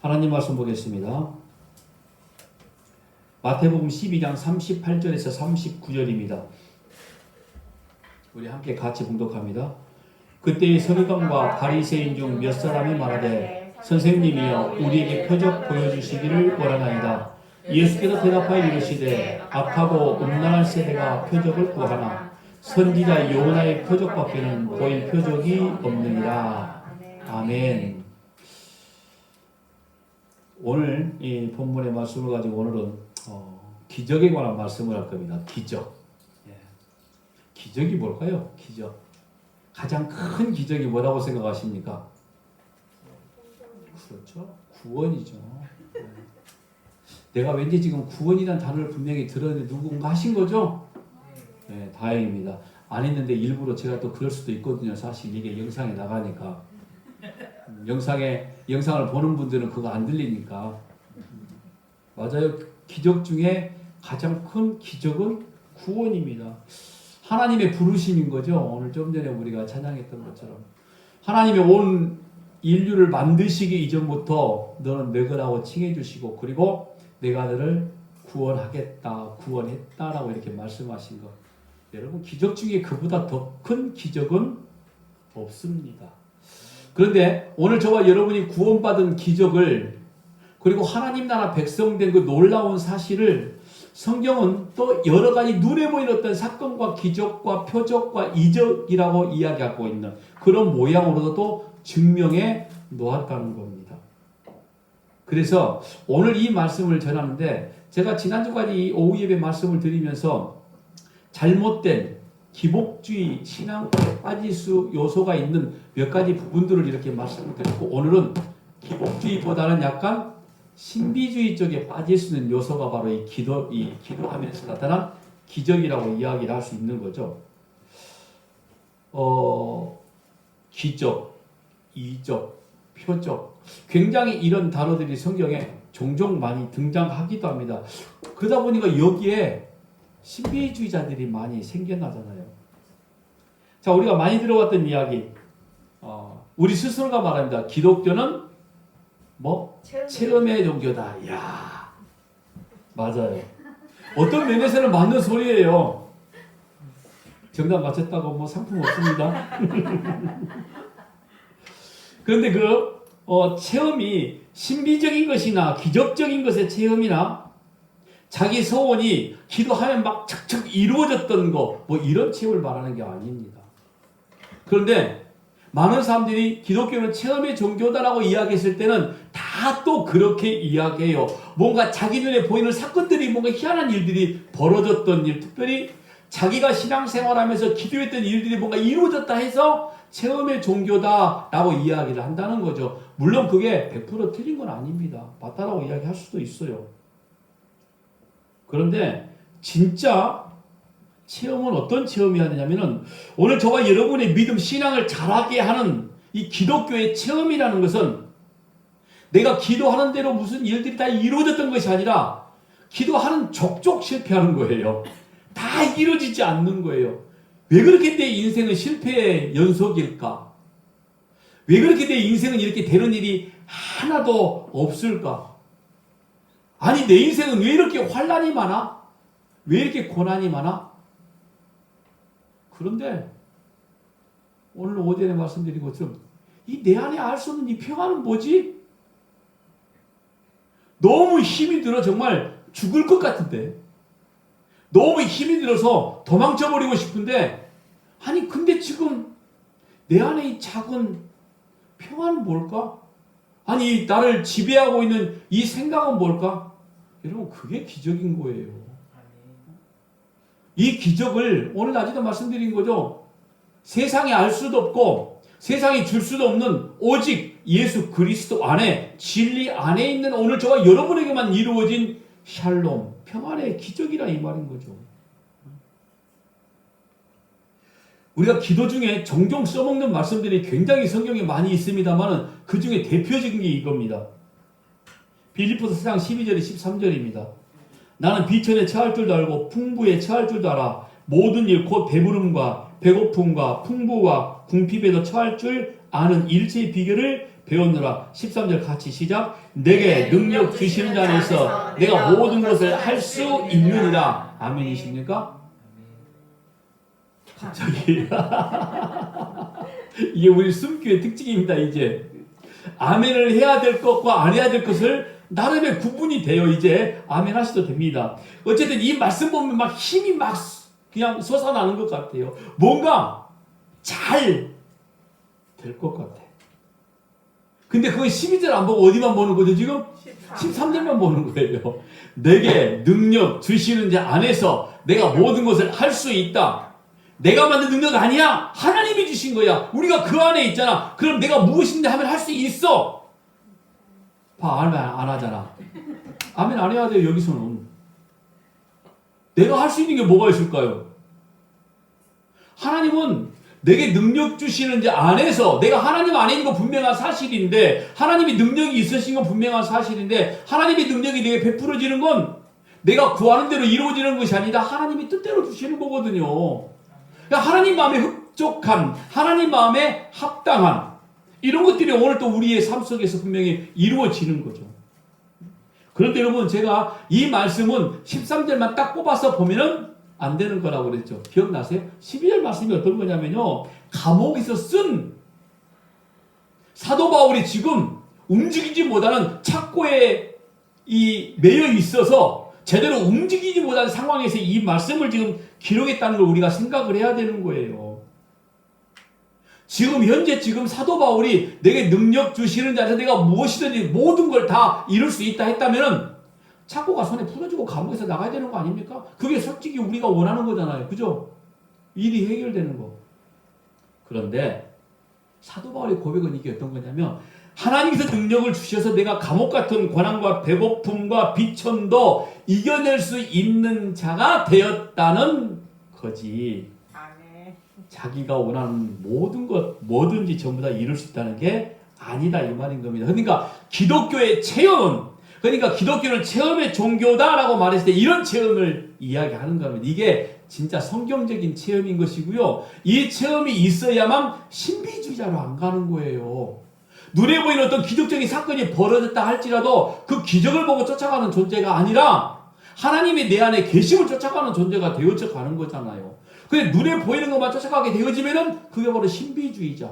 하나님 말씀 보겠습니다. 마태복음 12장 38절에서 39절입니다. 우리 함께 같이 봉독합니다. 그때의 서기관과 바리새인 중 몇 사람이 말하되 선생님이여 우리에게 표적 보여주시기를 원하나이다. 예수께서 대답하여 이르시되 악하고 음란한 세대가 표적을 구하나 선지자 요나의 표적밖에는 보일 표적이 없느니라. 아멘. 오늘 이 본문의 말씀을 가지고 오늘은 기적에 관한 말씀을 할 겁니다. 기적. 기적이 뭘까요? 기적. 가장 큰 기적이 뭐라고 생각하십니까? 그렇죠. 구원이죠. 내가 왠지 지금 구원이라는 단어를 분명히 들었는데 누군가 하신 거죠? 네, 다행입니다. 안 했는데 일부러 제가 또 그럴 수도 있거든요. 사실 이게 영상에 나가니까. 영상을 보는 분들은 그거 안 들리니까. 맞아요. 기적 중에 가장 큰 기적은 구원입니다. 하나님의 부르심인 거죠. 오늘 좀 전에 우리가 찬양했던 것처럼. 하나님의 온 인류를 만드시기 이전부터 너는 내 거라고 칭해 주시고 그리고 내가 너를 구원하겠다, 구원했다라고 이렇게 말씀하신 것. 여러분 기적 중에 그보다 더 큰 기적은 없습니다. 그런데 오늘 저와 여러분이 구원받은 기적을 그리고 하나님 나라 백성된 그 놀라운 사실을 성경은 또 여러 가지 눈에 보이는 어떤 사건과 기적과 표적과 이적이라고 이야기하고 있는 그런 모양으로도 증명해 놓았다는 겁니다. 그래서 오늘 이 말씀을 전하는데 제가 지난주까지 이 오후 예배 말씀을 드리면서 잘못된 기복주의 신앙에 빠질 수 요소가 있는 몇 가지 부분들을 이렇게 말씀을 드렸고 오늘은 기복주의보다는 약간 신비주의 쪽에 빠질 수 있는 요소가 바로 이 기도하면서 나타난 기적이라고 이야기를 할 수 있는 거죠. 기적, 이적, 표적. 굉장히 이런 단어들이 성경에 종종 많이 등장하기도 합니다. 그러다 보니까 여기에 신비주의자들이 많이 생겨나잖아요. 자, 우리가 많이 들어왔던 이야기. 우리 스스로가 말합니다. 기독교는 체험의 종교다. 이야, 맞아요. 어떤 면에서는 맞는 소리예요. 정답 맞췄다고 상품 없습니다. 그런데 체험이 신비적인 것이나 기적적인 것의 체험이나 자기 소원이 기도하면 막 척척 이루어졌던 거, 이런 체험을 말하는 게 아닙니다. 그런데 많은 사람들이 기독교는 체험의 종교다라고 이야기했을 때는 다 또 그렇게 이야기해요. 뭔가 자기 눈에 보이는 사건들이 뭔가 희한한 일들이 벌어졌던 일, 특별히 자기가 신앙생활하면서 기도했던 일들이 뭔가 이루어졌다 해서 체험의 종교다라고 이야기를 한다는 거죠. 물론 그게 100% 틀린 건 아닙니다. 맞다라고 이야기할 수도 있어요. 그런데 진짜 체험은 어떤 체험이어야 되냐면은 오늘 저와 여러분의 믿음 신앙을 자라게 하는 이 기독교의 체험이라는 것은 내가 기도하는 대로 무슨 일들이 다 이루어졌던 것이 아니라 기도하는 족족 실패하는 거예요. 다 이루어지지 않는 거예요. 왜 그렇게 내 인생은 실패의 연속일까? 왜 그렇게 내 인생은 이렇게 되는 일이 하나도 없을까? 아니 내 인생은 왜 이렇게 환난이 많아? 왜 이렇게 고난이 많아? 그런데 오늘 오전에 말씀드린 것처럼 이 내 안에 알 수 없는 이 평안은 뭐지? 너무 힘이 들어 정말 죽을 것 같은데 너무 힘이 들어서 도망쳐버리고 싶은데 아니 근데 지금 내 안에 이 작은 평안은 뭘까? 아니 나를 지배하고 있는 이 생각은 뭘까? 여러분 그게 기적인 거예요. 이 기적을 오늘 낮에도 말씀드린 거죠. 세상이 알 수도 없고 세상이 줄 수도 없는 오직 예수 그리스도 안에 진리 안에 있는 오늘 저와 여러분에게만 이루어진 샬롬 평안의 기적이라 이 말인 거죠. 우리가 기도 중에 종종 써먹는 말씀들이 굉장히 성경에 많이 있습니다만 그 중에 대표적인 게 이겁니다. 빌립보서 4장 12절에 13절입니다. 나는 비천에 처할 줄도 알고 풍부에 처할 줄도 알아. 모든 일 곧 배부름과 배고픔과 풍부와 궁핍에도 처할 줄 아는 일체의 비결을 배웠노라. 13절 같이 시작. 내게 능력 주시는 자 안에서 내가 모든 것을 할 수 있느니라. 아멘이십니까? 갑자기 이게 우리 숨교의 특징입니다. 이제 아멘을 해야 될 것과 안 해야 될 것을 나름의 구분이 돼요. 이제 아멘 하셔도 됩니다. 어쨌든 이 말씀 보면 막 힘이 막 그냥 솟아나는 것 같아요. 뭔가 잘 될 것 같아. 근데 그건 12절 안 보고 어디만 보는 거죠 지금? 13절만 보는 거예요. 내게 능력 주시는 자 안에서 내가 모든 것을 할 수 있다. 내가 만든 능력 아니야. 하나님이 주신 거야. 우리가 그 안에 있잖아. 그럼 내가 무엇인데 하면 할 수 있어. 봐, 아멘 안 하잖아. 아멘 안 해야 돼요. 여기서는. 내가 할 수 있는 게 뭐가 있을까요? 하나님은 내게 능력 주시는 자 안에서 내가 하나님 안에 있는 건 분명한 사실인데 하나님이 능력이 있으신 건 분명한 사실인데 하나님의 능력이 내게 베풀어지는 건 내가 구하는 대로 이루어지는 것이 아니다. 하나님이 뜻대로 주시는 거거든요. 그러니까 하나님 마음에 흡족한 하나님 마음에 합당한 이런 것들이 오늘 또 우리의 삶 속에서 분명히 이루어지는 거죠. 그런데 여러분 제가 이 말씀은 13절만 딱 뽑아서 보면은 안 되는 거라고 그랬죠. 기억나세요? 12절 말씀이 어떤 거냐면요. 감옥에서 쓴 사도 바울이 지금 움직이지 못하는 착고에 매여 있어서 제대로 움직이지 못하는 상황에서 이 말씀을 지금 기록했다는 걸 우리가 생각을 해야 되는 거예요. 지금 현재 사도 바울이 내게 능력 주시는 자에서 내가 무엇이든지 모든 걸 다 이룰 수 있다 했다면은 착고가 손에 풀어지고 감옥에서 나가야 되는 거 아닙니까? 그게 솔직히 우리가 원하는 거잖아요. 그죠? 일이 해결되는 거. 그런데 사도 바울의 고백은 이게 어떤 거냐면 하나님께서 능력을 주셔서 내가 감옥 같은 고난과 배고픔과 비천도 이겨낼 수 있는 자가 되었다는 거지. 자기가 원하는 모든 것 뭐든지 전부 다 이룰 수 있다는 게 아니다 이 말인 겁니다. 그러니까 기독교의 체험은 그러니까 기독교는 체험의 종교다라고 말했을 때 이런 체험을 이야기하는 겁니다. 이게 진짜 성경적인 체험인 것이고요. 이 체험이 있어야만 신비주의자로 안 가는 거예요. 눈에 보이는 어떤 기적적인 사건이 벌어졌다 할지라도 그 기적을 보고 쫓아가는 존재가 아니라 하나님이 내 안에 계심을 쫓아가는 존재가 되어져 가는 거잖아요. 근데 눈에 보이는 것만 쫓아가게 되어지면은 그게 바로 신비주의자.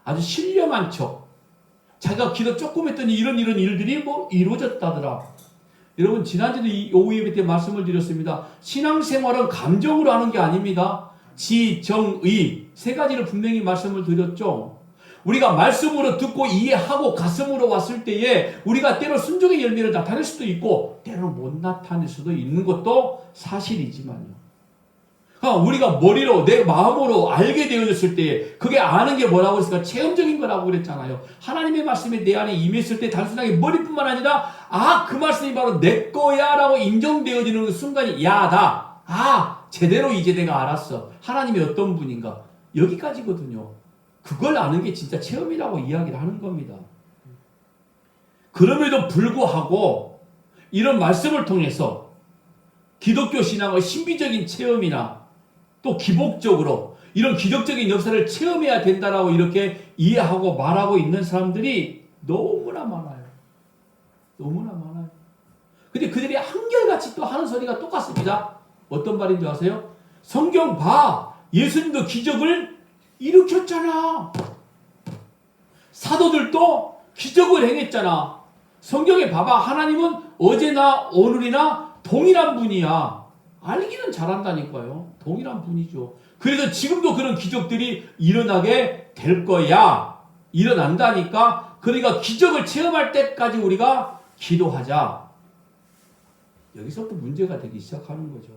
아주 신령한 척. 자기가 기도 조금 했더니 이런 일들이 이루어졌다더라. 여러분 지난주도 이 오후 예배 때 말씀을 드렸습니다. 신앙생활은 감정으로 하는 게 아닙니다. 지, 정, 의 세 가지를 분명히 말씀을 드렸죠. 우리가 말씀으로 듣고 이해하고 가슴으로 왔을 때에 우리가 때로 순종의 열매를 나타낼 수도 있고 때로 못 나타낼 수도 있는 것도 사실이지만요. 우리가 머리로 내 마음으로 알게 되어졌을 때 그게 아는 게 뭐라고 했을까? 체험적인 거라고 그랬잖아요. 하나님의 말씀이 내 안에 임했을 때 단순하게 머리뿐만 아니라 그 말씀이 바로 내 거야 라고 인정되어지는 순간이 제대로 이제 내가 알았어. 하나님이 어떤 분인가. 여기까지거든요. 그걸 아는 게 진짜 체험이라고 이야기를 하는 겁니다. 그럼에도 불구하고 이런 말씀을 통해서 기독교 신앙의 신비적인 체험이나 또 기복적으로 이런 기적적인 역사를 체험해야 된다라고 이렇게 이해하고 말하고 있는 사람들이 너무나 많아요. 너무나 많아요. 근데 그들이 한결같이 또 하는 소리가 똑같습니다. 어떤 말인지 아세요? 성경 봐. 예수님도 기적을 일으켰잖아. 사도들도 기적을 행했잖아. 성경에 봐봐. 하나님은 어제나 오늘이나 동일한 분이야. 알기는 잘한다니까요. 동일한 분이죠. 그래서 지금도 그런 기적들이 일어나게 될 거야. 일어난다니까. 그러니까 기적을 체험할 때까지 우리가 기도하자. 여기서부터 문제가 되기 시작하는 거죠.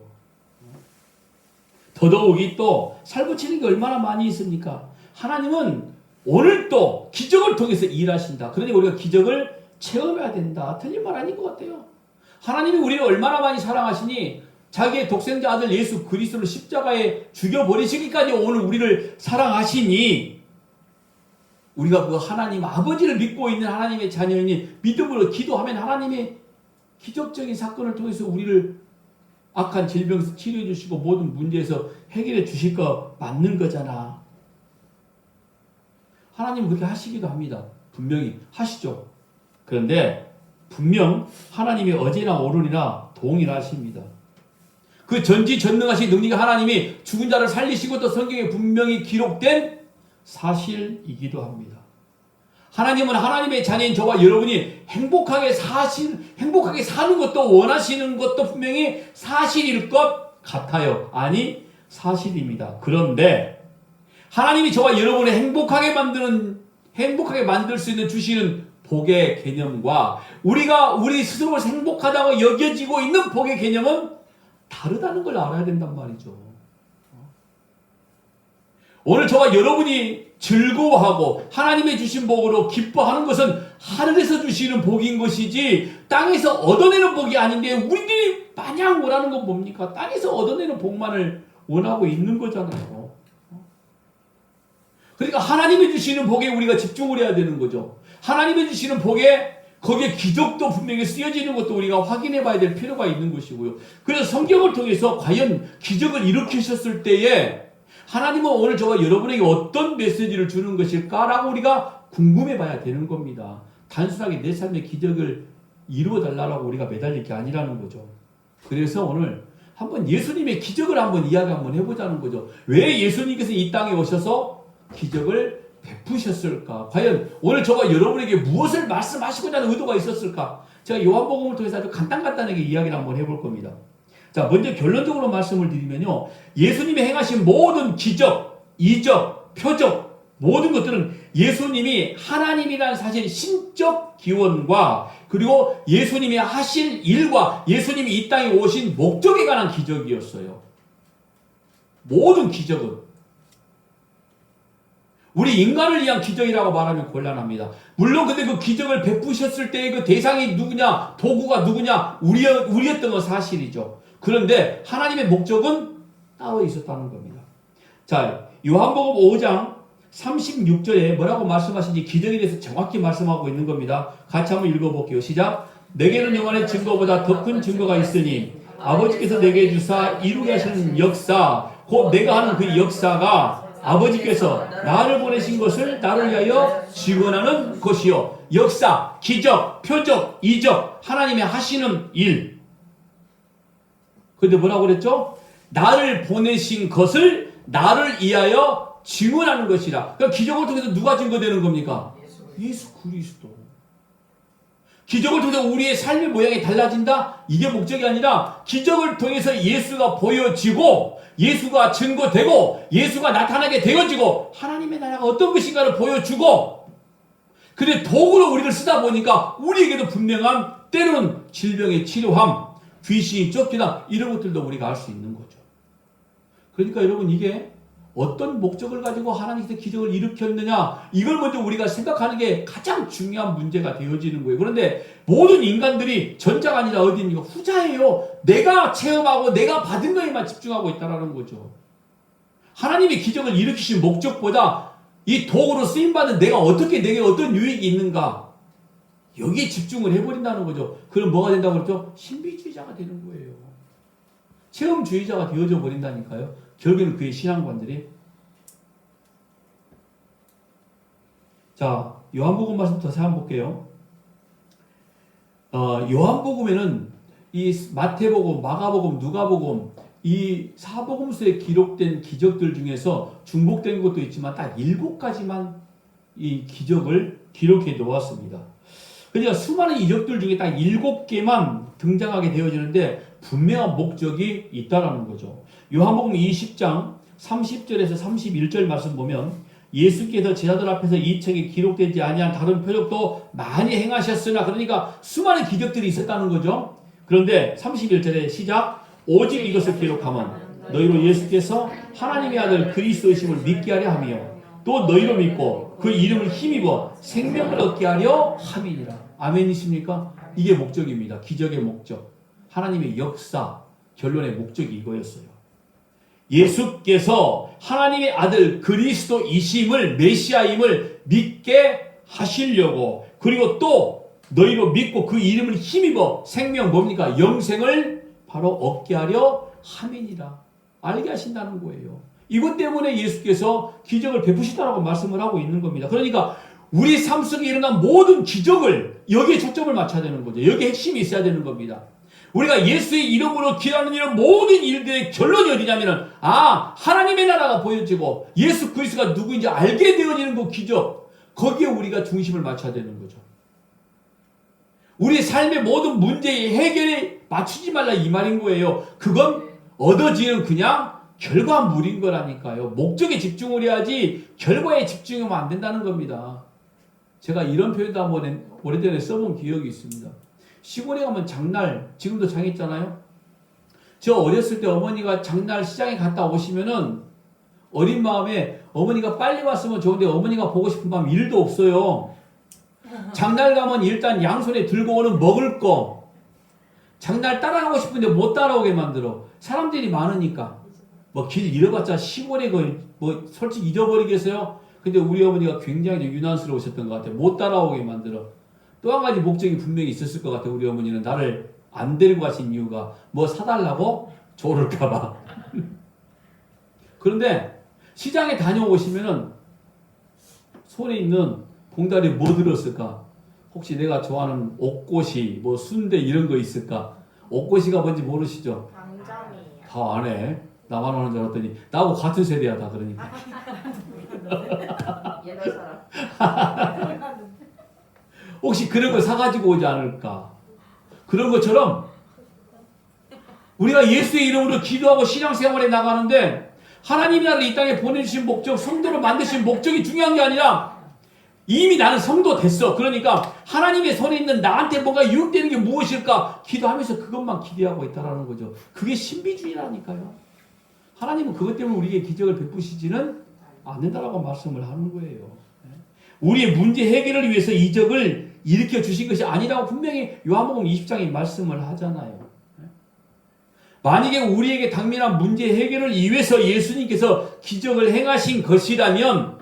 더더욱이 또 살붙이는 게 얼마나 많이 있습니까? 하나님은 오늘 또 기적을 통해서 일하신다. 그러니 우리가 기적을 체험해야 된다. 틀린 말 아닌 것 같아요. 하나님이 우리를 얼마나 많이 사랑하시니 자기의 독생자 아들 예수 그리스도를 십자가에 죽여버리시기까지 오늘 우리를 사랑하시니 우리가 그 하나님 아버지를 믿고 있는 하나님의 자녀이니 믿음으로 기도하면 하나님의 기적적인 사건을 통해서 우리를 악한 질병에서 치료해 주시고 모든 문제에서 해결해 주실 거 맞는 거잖아. 하나님은 그렇게 하시기도 합니다. 분명히 하시죠. 그런데 분명 하나님이 어제나 오늘이나 동일하십니다. 그 전지전능하신 능력의 하나님이 죽은 자를 살리시고 또 성경에 분명히 기록된 사실이기도 합니다. 하나님은 하나님의 자녀인 저와 여러분이 행복하게 사는 것도 원하시는 것도 분명히 사실일 것 같아요. 아니, 사실입니다. 그런데 하나님이 저와 여러분을 행복하게 만들 수 있는 주시는 복의 개념과 우리가 우리 스스로 행복하다고 여겨지고 있는 복의 개념은 다르다는 걸 알아야 된단 말이죠. 오늘 저와 여러분이 즐거워하고 하나님의 주신 복으로 기뻐하는 것은 하늘에서 주시는 복인 것이지 땅에서 얻어내는 복이 아닌데 우리들이 마냥 원하는 건 뭡니까? 땅에서 얻어내는 복만을 원하고 있는 거잖아요. 그러니까 하나님이 주시는 복에 우리가 집중을 해야 되는 거죠. 하나님이 주시는 복에 거기에 기적도 분명히 쓰여지는 것도 우리가 확인해 봐야 될 필요가 있는 것이고요. 그래서 성경을 통해서 과연 기적을 일으키셨을 때에 하나님은 오늘 저와 여러분에게 어떤 메시지를 주는 것일까라고 우리가 궁금해 봐야 되는 겁니다. 단순하게 내 삶의 기적을 이루어 달라고 우리가 매달릴 게 아니라는 거죠. 그래서 오늘 한번 예수님의 기적을 한번 이야기 한번 해보자는 거죠. 왜 예수님께서 이 땅에 오셔서 기적을 베푸셨을까? 과연 오늘 저와 여러분에게 무엇을 말씀하시고자 하는 의도가 있었을까? 제가 요한복음을 통해서 아주 간단하게 이야기를 한번 해볼 겁니다. 자, 먼저 결론적으로 말씀을 드리면요. 예수님이 행하신 모든 기적, 이적, 표적, 모든 것들은 예수님이 하나님이라는 사실 신적 기원과 그리고 예수님이 하실 일과 예수님이 이 땅에 오신 목적에 관한 기적이었어요. 모든 기적은. 우리 인간을 위한 기적이라고 말하면 곤란합니다. 물론 근데 그 기적을 베푸셨을 때의 그 대상이 누구냐, 도구가 누구냐, 우리였던 건 사실이죠. 그런데 하나님의 목적은 따로 있었다는 겁니다. 자, 요한복음 5장 36절에 뭐라고 말씀하신지 기적에 대해서 정확히 말씀하고 있는 겁니다. 같이 한번 읽어볼게요. 시작. 내게는 영원의 증거보다 더 큰 증거가 있으니 아버지께서 내게 주사 이루게 하시는 역사, 곧 내가 하는 그 역사가 아버지께서 나를 보내신 것을 나를 위하여 증언하는 것이요. 역사, 기적, 표적, 이적, 하나님의 하시는 일. 그런데 뭐라고 그랬죠? 나를 보내신 것을 나를 위하여 증언하는 것이라. 그러니까 기적을 통해서 누가 증거되는 겁니까? 예수 그리스도. 기적을 통해서 우리의 삶의 모양이 달라진다? 이게 목적이 아니라 기적을 통해서 예수가 보여지고 예수가 증거되고 예수가 나타나게 되어지고 하나님의 나라가 어떤 것인가를 보여주고 근데 도구로 우리를 쓰다 보니까 우리에게도 분명한 때로는 질병의 치료함, 귀신이 쫓기다 이런 것들도 우리가 알 수 있는 거죠. 그러니까 여러분 이게 어떤 목적을 가지고 하나님께서 기적을 일으켰느냐 이걸 먼저 우리가 생각하는 게 가장 중요한 문제가 되어지는 거예요. 그런데 모든 인간들이 전자가 아니라 어디입니까? 후자예요. 내가 체험하고 내가 받은 거에만 집중하고 있다는 거죠. 하나님이 기적을 일으키신 목적보다 이 도구로 쓰임받은 내가 어떻게 내게 어떤 유익이 있는가 여기에 집중을 해버린다는 거죠. 그럼 뭐가 된다고 그랬죠? 신비주의자가 되는 거예요. 체험주의자가 되어져 버린다니까요. 결국에는 그의 신앙관들이. 자, 요한복음 말씀 더 한번 볼게요. 요한복음에는 이 마태복음, 마가복음, 누가복음 이 사복음서에 기록된 기적들 중에서 중복된 것도 있지만 딱 7가지만 이 기적을 기록해 놓았습니다. 그러니까 수많은 이적들 중에 딱 7개만 등장하게 되어지는데 분명한 목적이 있다라는 거죠. 요한복음 20장 30절에서 31절 말씀 보면 예수께서 제자들 앞에서 이 책에 기록되지 아니한 다른 표적도 많이 행하셨으나 그러니까 수많은 기적들이 있었다는 거죠. 그런데 31절에 시작 오직 이것을 기록하면 너희로 예수께서 하나님의 아들 그리스도이심을 믿게 하려 하며 또 너희로 믿고 그 이름을 힘입어 생명을 얻게 하려 함이니라. 아멘이십니까? 이게 목적입니다. 기적의 목적. 하나님의 역사, 결론의 목적이 이거였어요. 예수께서 하나님의 아들 그리스도이심을 메시아임을 믿게 하시려고 그리고 또 너희로 믿고 그 이름을 힘입어 생명 뭡니까? 영생을 바로 얻게 하려 함이니라. 알게 하신다는 거예요. 이것 때문에 예수께서 기적을 베푸시다라고 말씀을 하고 있는 겁니다. 그러니까 우리 삶 속에 일어난 모든 기적을 여기에 초점을 맞춰야 되는 거죠. 여기에 핵심이 있어야 되는 겁니다. 우리가 예수의 이름으로 기도하는 이런 모든 일들의 결론이 어디냐면은 하나님의 나라가 보여지고 예수 그리스도가 누구인지 알게 되어지는 그 기적, 거기에 우리가 중심을 맞춰야 되는 거죠. 우리 삶의 모든 문제의 해결에 맞추지 말라 이 말인 거예요. 그건 얻어지는 그냥 결과물인 거라니까요. 목적에 집중을 해야지 결과에 집중하면 안 된다는 겁니다. 제가 이런 표현도 한번 오래전에 써본 기억이 있습니다. 시골에 가면 장날, 지금도 장 있잖아요. 저 어렸을 때 어머니가 장날 시장에 갔다 오시면은 어린 마음에 어머니가 빨리 왔으면 좋은데 어머니가 보고 싶은 마음 1도 없어요. 장날 가면 일단 양손에 들고 오는 먹을 거, 장날 따라가고 싶은데 못 따라오게 만들어. 사람들이 많으니까. 뭐 길 잃어봤자 시골에 뭐 솔직히 잊어버리겠어요? 근데 우리 어머니가 굉장히 유난스러우셨던 것 같아요. 못 따라오게 만들어. 또 한 가지 목적이 분명히 있었을 것 같아요. 우리 어머니는 나를 안 데리고 가신 이유가 뭐 사달라고? 조를까봐. 그런데 시장에 다녀오시면은 손에 있는 봉다리에 뭐 들었을까? 혹시 내가 좋아하는 옥고시, 뭐 순대 이런 거 있을까? 옥고시가 뭔지 모르시죠? 당장이에요. 다 안 해. 나만 하는 줄 알았더니 나하고 같은 세대야 다 그러니까. 옛날 사람. 혹시 그런 거 사가지고 오지 않을까? 그런 것처럼 우리가 예수의 이름으로 기도하고 신앙생활에 나가는데 하나님이 나를 이 땅에 보내주신 목적, 성도로 만드신 목적이 중요한 게 아니라 이미 나는 성도 됐어. 그러니까 하나님의 손에 있는 나한테 뭔가 유혹되는 게 무엇일까? 기도하면서 그것만 기대하고 있다는 거죠. 그게 신비주의라니까요. 하나님은 그것 때문에 우리에게 기적을 베푸시지는 않는다라고 말씀을 하는 거예요. 우리의 문제 해결을 위해서 이적을 일으켜 주신 것이 아니라고 분명히 요한복음 20장에 말씀을 하잖아요. 만약에 우리에게 당면한 문제 해결을 위해서 예수님께서 기적을 행하신 것이라면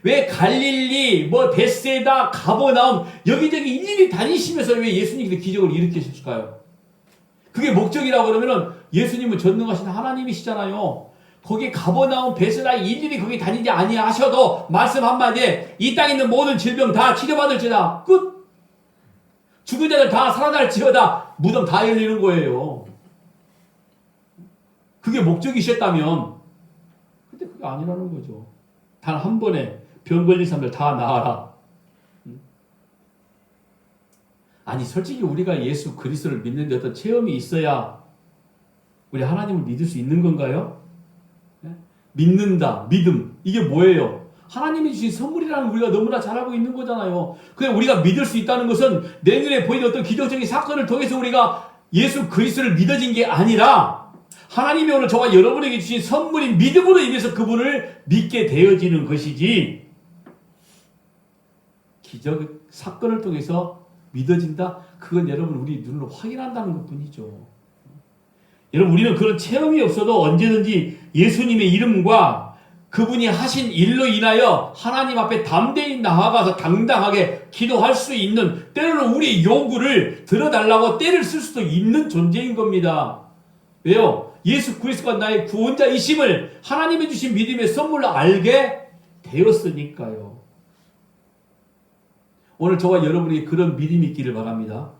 왜 갈릴리, 뭐 벳세다, 가버나움 여기저기 일일이 다니시면서 왜 예수님께서 기적을 일으키셨을까요? 그게 목적이라고 그러면은 예수님은 전능하신 하나님이시잖아요. 거기 가버나움, 벳세다 일일이 거기 다니지 아니하셔도 말씀 한마디에 이 땅에 있는 모든 질병 다 치료받을지다. 끝. 죽은 자들 다 살아날지어다. 무덤 다 열리는 거예요. 그게 목적이셨다면 근데 그게 아니라는 거죠. 단 한 번에 병 걸린 사람들 다 나아라. 아니 솔직히 우리가 예수 그리스도를 믿는데 어떤 체험이 있어야 우리 하나님을 믿을 수 있는 건가요? 믿는다, 믿음 이게 뭐예요? 하나님이 주신 선물이라는 우리가 너무나 잘 알고 있는 거잖아요. 그냥 우리가 믿을 수 있다는 것은 내 눈에 보이는 어떤 기적적인 사건을 통해서 우리가 예수 그리스도를 믿어진 게 아니라 하나님이 오늘 저와 여러분에게 주신 선물인 믿음으로 인해서 그분을 믿게 되어지는 것이지 기적 사건을 통해서 믿어진다? 그건 여러분 우리 눈으로 확인한다는 것뿐이죠. 여러분 우리는 그런 체험이 없어도 언제든지 예수님의 이름과 그분이 하신 일로 인하여 하나님 앞에 담대히 나아가서 당당하게 기도할 수 있는 때로는 우리의 요구를 들어달라고 때를 쓸 수도 있는 존재인 겁니다. 왜요? 예수 그리스도가 나의 구원자이심을 하나님이 주신 믿음의 선물로 알게 되었으니까요. 오늘 저와 여러분이 그런 믿음이 있기를 바랍니다.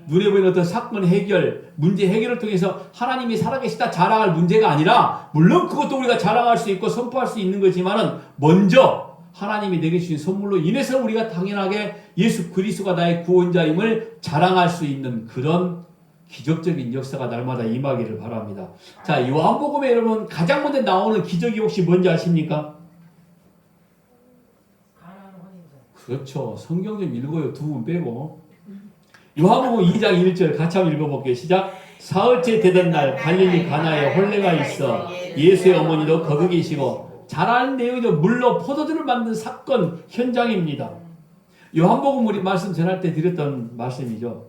눈에 보이는 어떤 사건 해결, 문제 해결을 통해서 하나님이 살아계시다 자랑할 문제가 아니라 물론 그것도 우리가 자랑할 수 있고 선포할 수 있는 거지만은 먼저 하나님이 내게 주신 선물로 인해서 우리가 당연하게 예수 그리스도가 나의 구원자임을 자랑할 수 있는 그런 기적적인 역사가 날마다 임하기를 바랍니다. 자, 요한복음에 여러분 가장 먼저 나오는 기적이 혹시 뭔지 아십니까? 그렇죠. 성경 좀 읽어요. 두 분 빼고. 요한복음 2장 1절 같이 한번 읽어볼게요. 시작. 사흘째 되던 날 갈릴리 가나에 혼례가 있어 예수의 어머니도 거기 계시고 잘 아는 내용이죠. 물로 포도주를 만든 사건 현장입니다. 요한복음 우리 말씀 전할 때 드렸던 말씀이죠.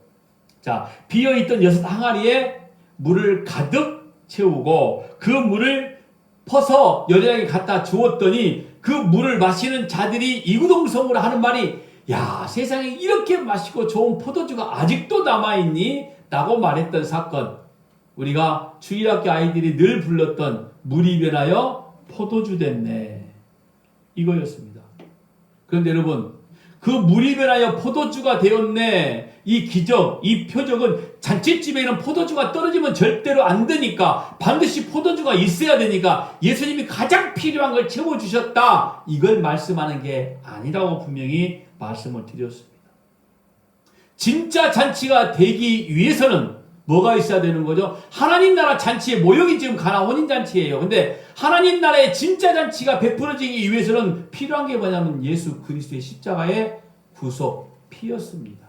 자, 비어있던 6 항아리에 물을 가득 채우고 그 물을 퍼서 여자에게 갖다 주었더니 그 물을 마시는 자들이 이구동성으로 하는 말이 야, 세상에 이렇게 맛있고 좋은 포도주가 아직도 남아있니? 라고 말했던 사건. 우리가 주일학교 아이들이 늘 불렀던 물이 변하여 포도주 됐네. 이거였습니다. 그런데 여러분, 그 물이 변하여 포도주가 되었네. 이 기적, 이 표적은 잔치집에는 포도주가 떨어지면 절대로 안 되니까 반드시 포도주가 있어야 되니까 예수님이 가장 필요한 걸 채워주셨다. 이걸 말씀하는 게 아니라고 분명히 말씀을 드렸습니다. 진짜 잔치가 되기 위해서는 뭐가 있어야 되는 거죠? 하나님 나라 잔치의 모형이 지금 가나 혼인잔치예요. 근데 하나님 나라의 진짜 잔치가 베풀어지기 위해서는 필요한 게 뭐냐면 예수 그리스도의 십자가의 구속 피였습니다.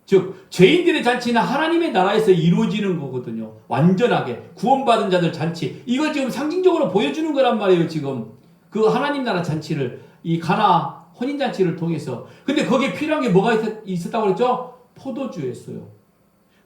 즉 죄인들의 잔치는 하나님의 나라에서 이루어지는 거거든요. 완전하게 구원받은 자들 잔치. 이걸 지금 상징적으로 보여주는 거란 말이에요. 지금 그 하나님 나라 잔치를 이 가나 혼인잔치를 통해서. 근데 거기에 필요한 게 뭐가 있었다고 그랬죠? 포도주였어요.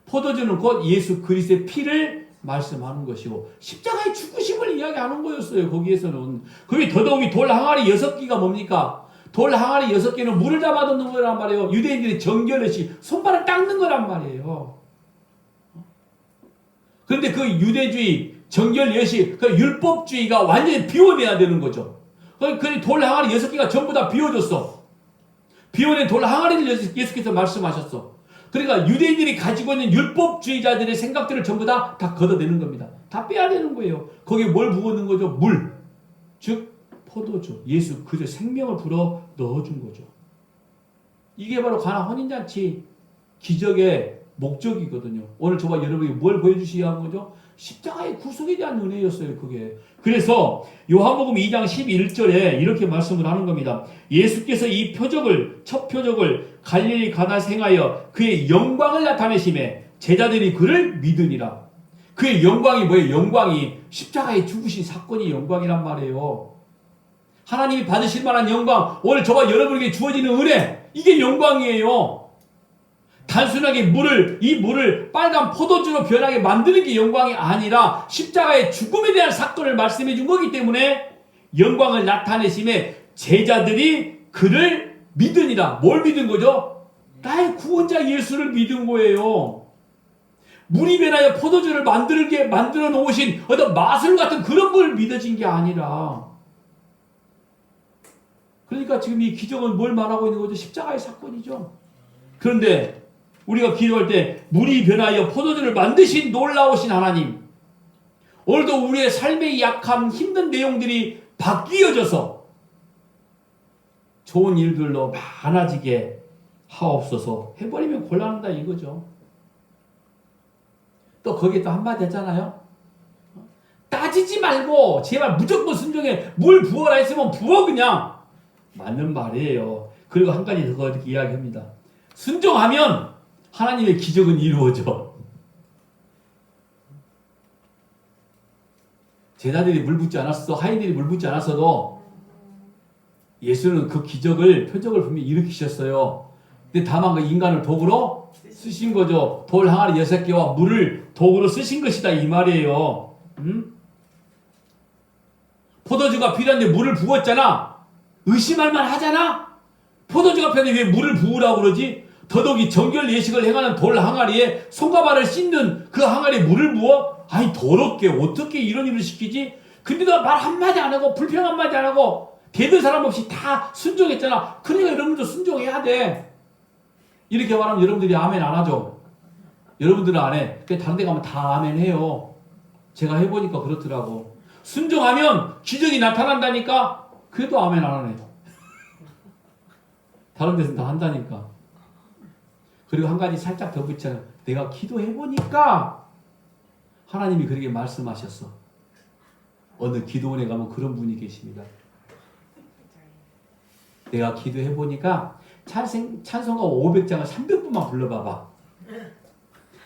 포도주는 곧 예수 그리스도의 피를 말씀하는 것이고 십자가의 죽으심을 이야기하는 거였어요. 거기에서는. 거기 더더욱이 돌 항아리 6개가 뭡니까? 돌 항아리 6개는 물을 담아두는 거란 말이에요. 유대인들이 정결릇이 손발을 닦는 거란 말이에요. 그런데 그 유대주의, 정결릇이 그 율법주의가 완전히 비워내야 되는 거죠. 그 돌 항아리 6개가 전부 다 비워졌어. 비워낸 돌 항아리를 예수께서 말씀하셨어. 그러니까 유대인들이 가지고 있는 율법주의자들의 생각들을 전부 다 걷어내는 겁니다. 다 빼야 되는 거예요. 거기에 뭘 부어넣는 거죠? 물. 즉 포도주. 예수 그리스도의 생명을 불어 넣어준 거죠. 이게 바로 가나 혼인잔치 기적의 목적이거든요. 오늘 저와 여러분이 뭘 보여주셔야 하는 거죠? 십자가의 구속에 대한 은혜였어요. 그게. 그래서 요한복음 2장 11절에 이렇게 말씀을 하는 겁니다. 예수께서 이 표적을 첫 표적을 갈릴리 가나에서 행하여 그의 영광을 나타내심에 제자들이 그를 믿으니라. 그의 영광이 뭐예요? 영광이 십자가에 죽으신 사건이 영광이란 말이에요. 하나님이 받으실 만한 영광, 오늘 저와 여러분에게 주어지는 은혜, 이게 영광이에요. 단순하게 이 물을 빨간 포도주로 변하게 만드는 게 영광이 아니라 십자가의 죽음에 대한 사건을 말씀해 준 거기 때문에 영광을 나타내심에 제자들이 그를 믿으니라. 뭘 믿은 거죠? 나의 구원자 예수를 믿은 거예요. 물이 변하여 포도주를 만들어 놓으신 어떤 마술 같은 그런 걸 믿어진 게 아니라. 그러니까 지금 이 기적은 뭘 말하고 있는 거죠? 십자가의 사건이죠. 그런데 우리가 기도할 때 물이 변하여 포도주를 만드신 놀라우신 하나님, 오늘도 우리의 삶의 약한 힘든 내용들이 바뀌어져서 좋은 일들로 많아지게 하옵소서. 해버리면 곤란하다 이거죠. 또 거기에 또 한마디 했잖아요. 따지지 말고 제발 무조건 순종해. 물 부어라 했으면 부어 그냥. 맞는 말이에요. 그리고 한 가지 더 이렇게 이야기합니다. 순종하면 하나님의 기적은 이루어져. 제자들이 물 붓지 않았어도, 하인들이 물 붓지 않았어도 예수는 그 기적을, 표적을 분명히 일으키셨어요. 근데 다만 그 인간을 도구로 쓰신 거죠. 돌 항아리 6개와 물을 도구로 쓰신 것이다 이 말이에요. 포도주가 필요한데 물을 부었잖아. 의심할 만 하잖아. 포도주가 필요한데 왜 물을 부으라고 그러지? 더더욱이 정결 예식을 행하는 돌 항아리에 손과 발을 씻는 그 항아리에 물을 부어? 아니 더럽게 어떻게 이런 일을 시키지? 근데도 말 한마디 안 하고 불평 한마디 안 하고 대들 사람 없이 다 순종했잖아. 그러니까 여러분도 순종해야 돼. 이렇게 말하면 여러분들이 아멘 안 하죠. 여러분들은 안 해. 다른 데 가면 다 아멘 해요. 제가 해보니까 그렇더라고. 순종하면 기적이 나타난다니까 그래도 아멘 안 하네. 다른 데서는 다 한다니까. 그리고 한 가지 살짝 더 붙여요. 내가 기도해보니까 하나님이 그렇게 말씀하셨어. 어느 기도원에 가면 그런 분이 계십니다. 내가 기도해보니까 찬송가 500장을 300분만 불러봐봐.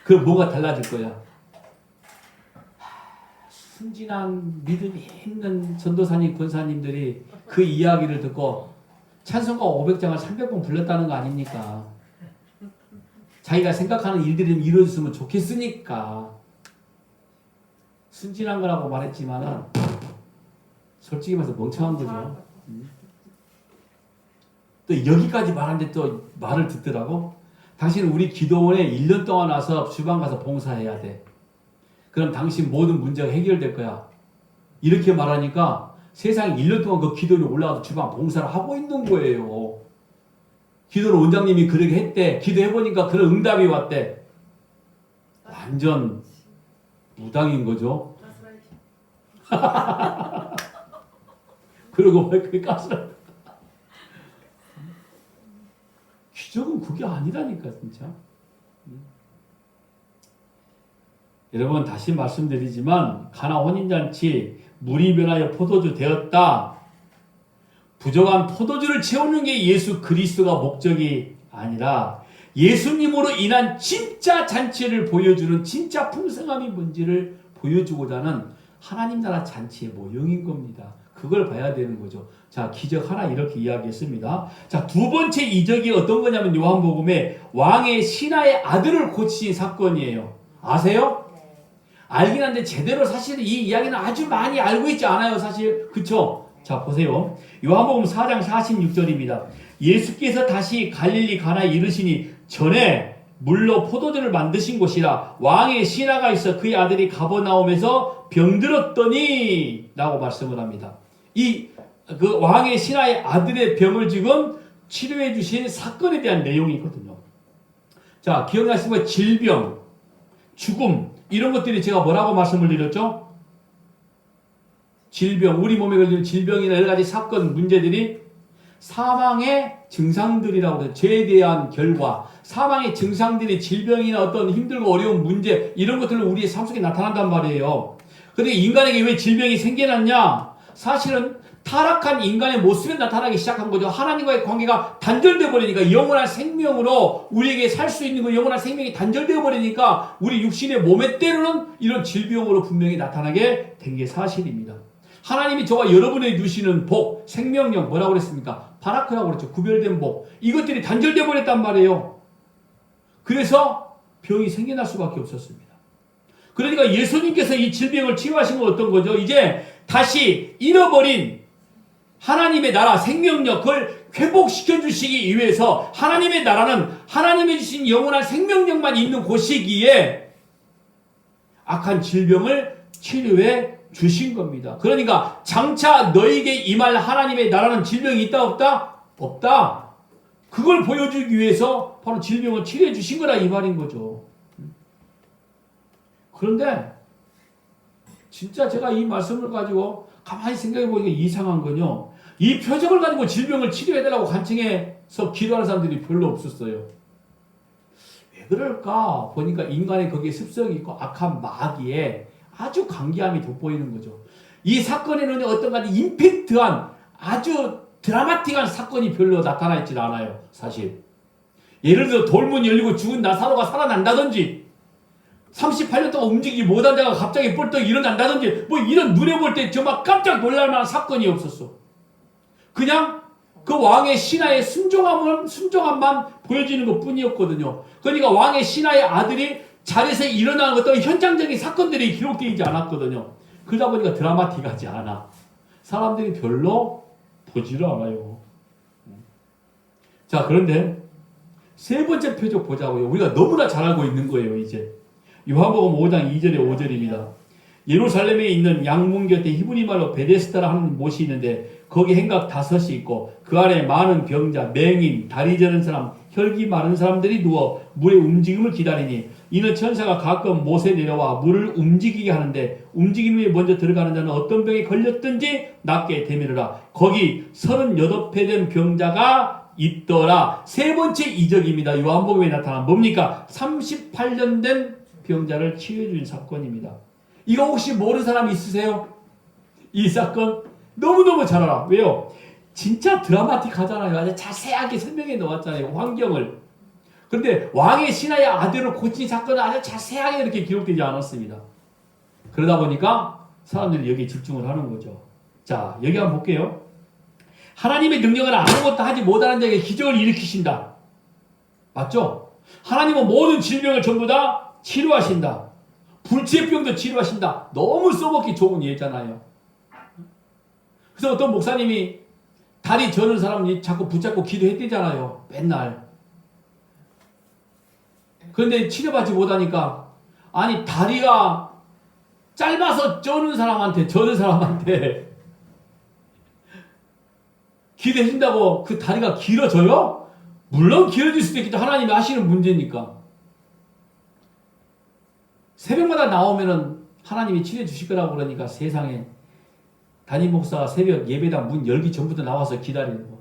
그럼 뭐가 달라질 거야? 순진한 믿음이 있는 전도사님, 권사님들이 그 이야기를 듣고 찬송가 500장을 300번 불렀다는 거 아닙니까? 자기가 생각하는 일들이 이루어졌으면 좋겠으니까 순진한 거라고 말했지만은 솔직히 말해서 멍청한 거죠. 또 여기까지 말하는데 또 말을 듣더라고. 당신은 우리 기도원에 1년 동안 와서 주방 가서 봉사해야 돼. 그럼 당신 모든 문제가 해결될 거야. 이렇게 말하니까 세상에 1년 동안 그 기도를 올라가서 주방 봉사를 하고 있는 거예요. 기도를 원장님이 그렇게 했대. 기도해보니까 그런 응답이 왔대. 완전 무당인 거죠. 그리고 왜 그게 가스라? 기적은 그게 아니라니까 진짜. 여러분 다시 말씀드리지만 가나 혼인잔치 물이 변하여 포도주 되었다. 부족한 포도주를 채우는 게 예수 그리스도가 목적이 아니라 예수님으로 인한 진짜 잔치를 보여주는 진짜 풍성함이 뭔지를 보여주고자 하는 하나님 나라 잔치의 모형인 겁니다. 그걸 봐야 되는 거죠. 자, 기적 하나 이렇게 이야기했습니다. 자, 두 번째 이적이 어떤 거냐면 요한복음에 왕의 신하의 아들을 고치신 사건이에요. 아세요? 알긴 한데 제대로 사실 이 이야기는 아주 많이 알고 있지 않아요. 사실. 그쵸? 자, 보세요. 요한복음 4장 46절입니다. 예수께서 다시 갈릴리 가나에 이르시니 전에 물로 포도주를 만드신 곳이라 왕의 신하가 있어 그의 아들이 가버나움에서 병들었더니 라고 말씀을 합니다. 그 왕의 신하의 아들의 병을 지금 치료해 주신 사건에 대한 내용이 있거든요. 자, 기억나시면 질병, 죽음 이런 것들이 제가 뭐라고 말씀을 드렸죠? 질병, 우리 몸에 걸리는 질병이나 여러 가지 사건, 문제들이 사망의 증상들이라고 해서 죄에 대한 결과, 사망의 증상들이 질병이나 어떤 힘들고 어려운 문제 이런 것들로 우리의 삶 속에 나타난단 말이에요. 그런데 인간에게 왜 질병이 생겨났냐? 사실은 타락한 인간의 모습에 나타나기 시작한 거죠. 하나님과의 관계가 단절되어 버리니까 영원한 생명으로 우리에게 살 수 있는 그 영원한 생명이 단절되어 버리니까 우리 육신의 몸에 때로는 이런 질병으로 분명히 나타나게 된 게 사실입니다. 하나님이 저와 여러분에게 주시는 복, 생명력 뭐라고 그랬습니까? 바라크라고 그랬죠. 구별된 복. 이것들이 단절되어 버렸단 말이에요. 그래서 병이 생겨날 수밖에 없었습니다. 그러니까 예수님께서 이 질병을 치유하신 건 어떤 거죠? 이제 다시 잃어버린 하나님의 나라 생명력 그걸 회복시켜 주시기 위해서 하나님의 나라는 하나님이 주신 영원한 생명력만 있는 곳이기에 악한 질병을 치료해 주신 겁니다. 그러니까 장차 너에게 임할 하나님의 나라는 질병이 있다 없다? 없다. 그걸 보여주기 위해서 바로 질병을 치료해 주신 거라 이 말인 거죠. 그런데 진짜 제가 이 말씀을 가지고 가만히 생각해 보니까 이상한 건요. 이 표적을 가지고 질병을 치료해달라고 간청해서 기도하는 사람들이 별로 없었어요. 왜 그럴까? 보니까 인간의 거기에 습성이 있고 악한 마귀에 아주 간계함이 돋보이는 거죠. 이 사건에는 어떤 가지 임팩트한 아주 드라마틱한 사건이 별로 나타나 있지 않아요. 사실. 예를 들어 돌문 열리고 죽은 나사로가 살아난다든지 38년 동안 움직이지 못한 자가 갑자기 뻘떡 일어난다든지 뭐 이런 눈에 볼 때 정말 깜짝 놀랄 만한 사건이 없었어. 그냥 그 왕의 신하의 순종함만 보여지는 것 뿐이었거든요. 그러니까 왕의 신하의 아들이 자리에서 일어나는 어떤 현장적인 사건들이 기록되어 있지 않았거든요. 그러다 보니까 드라마틱하지 않아. 사람들이 별로 보지를 않아요. 자, 그런데 세 번째 표적 보자고요. 우리가 너무나 잘 알고 있는 거예요, 이제. 요한복음 5장 2절에 5절입니다. 예루살렘에 있는 양문 곁에 히브리 말로 베데스다라 하는 못이 있는데 거기 행각 5이 있고 그 안에 많은 병자, 맹인, 다리 저는 사람, 혈기 많은 사람들이 누워 물의 움직임을 기다리니 이는 천사가 가끔 못에 내려와 물을 움직이게 하는데 움직임 위에 먼저 들어가는 자는 어떤 병에 걸렸든지 낫게 되미르라. 거기 38회 된 병자가 있더라. 세 번째 이적입니다. 요한복음에 나타난 뭡니까? 38년 된 병자를 치유해 준 사건입니다. 이거 혹시 모르는 사람 있으세요? 이 사건 너무너무 잘 알아. 왜요? 진짜 드라마틱하잖아요. 아주 자세하게 설명해 놓았잖아요. 환경을. 그런데 왕의 신하의 아들을 고친 사건은 아주 자세하게 이렇게 기록되지 않았습니다. 그러다 보니까 사람들이 여기에 집중을 하는 거죠. 자, 여기 한번 볼게요. 하나님의 능력은 아무것도 하지 못하는 자에게 기적을 일으키신다. 맞죠? 하나님은 모든 질병을 전부 다 치료하신다. 불치병도 치료하신다. 너무 써먹기 좋은 예잖아요. 그래서 어떤 목사님이 다리 저는 사람이 자꾸 붙잡고 기도했대잖아요. 맨날. 그런데 치료받지 못하니까 아니 다리가 짧아서 저는 사람한테 기도해준다고 그 다리가 길어져요? 물론 길어질 수도 있겠죠. 하나님이 하시는 문제니까. 새벽마다 나오면은 하나님이 치료해 주실 거라고 그러니까 세상에 담임 목사가 새벽 예배당 문 열기 전부터 나와서 기다리는 거.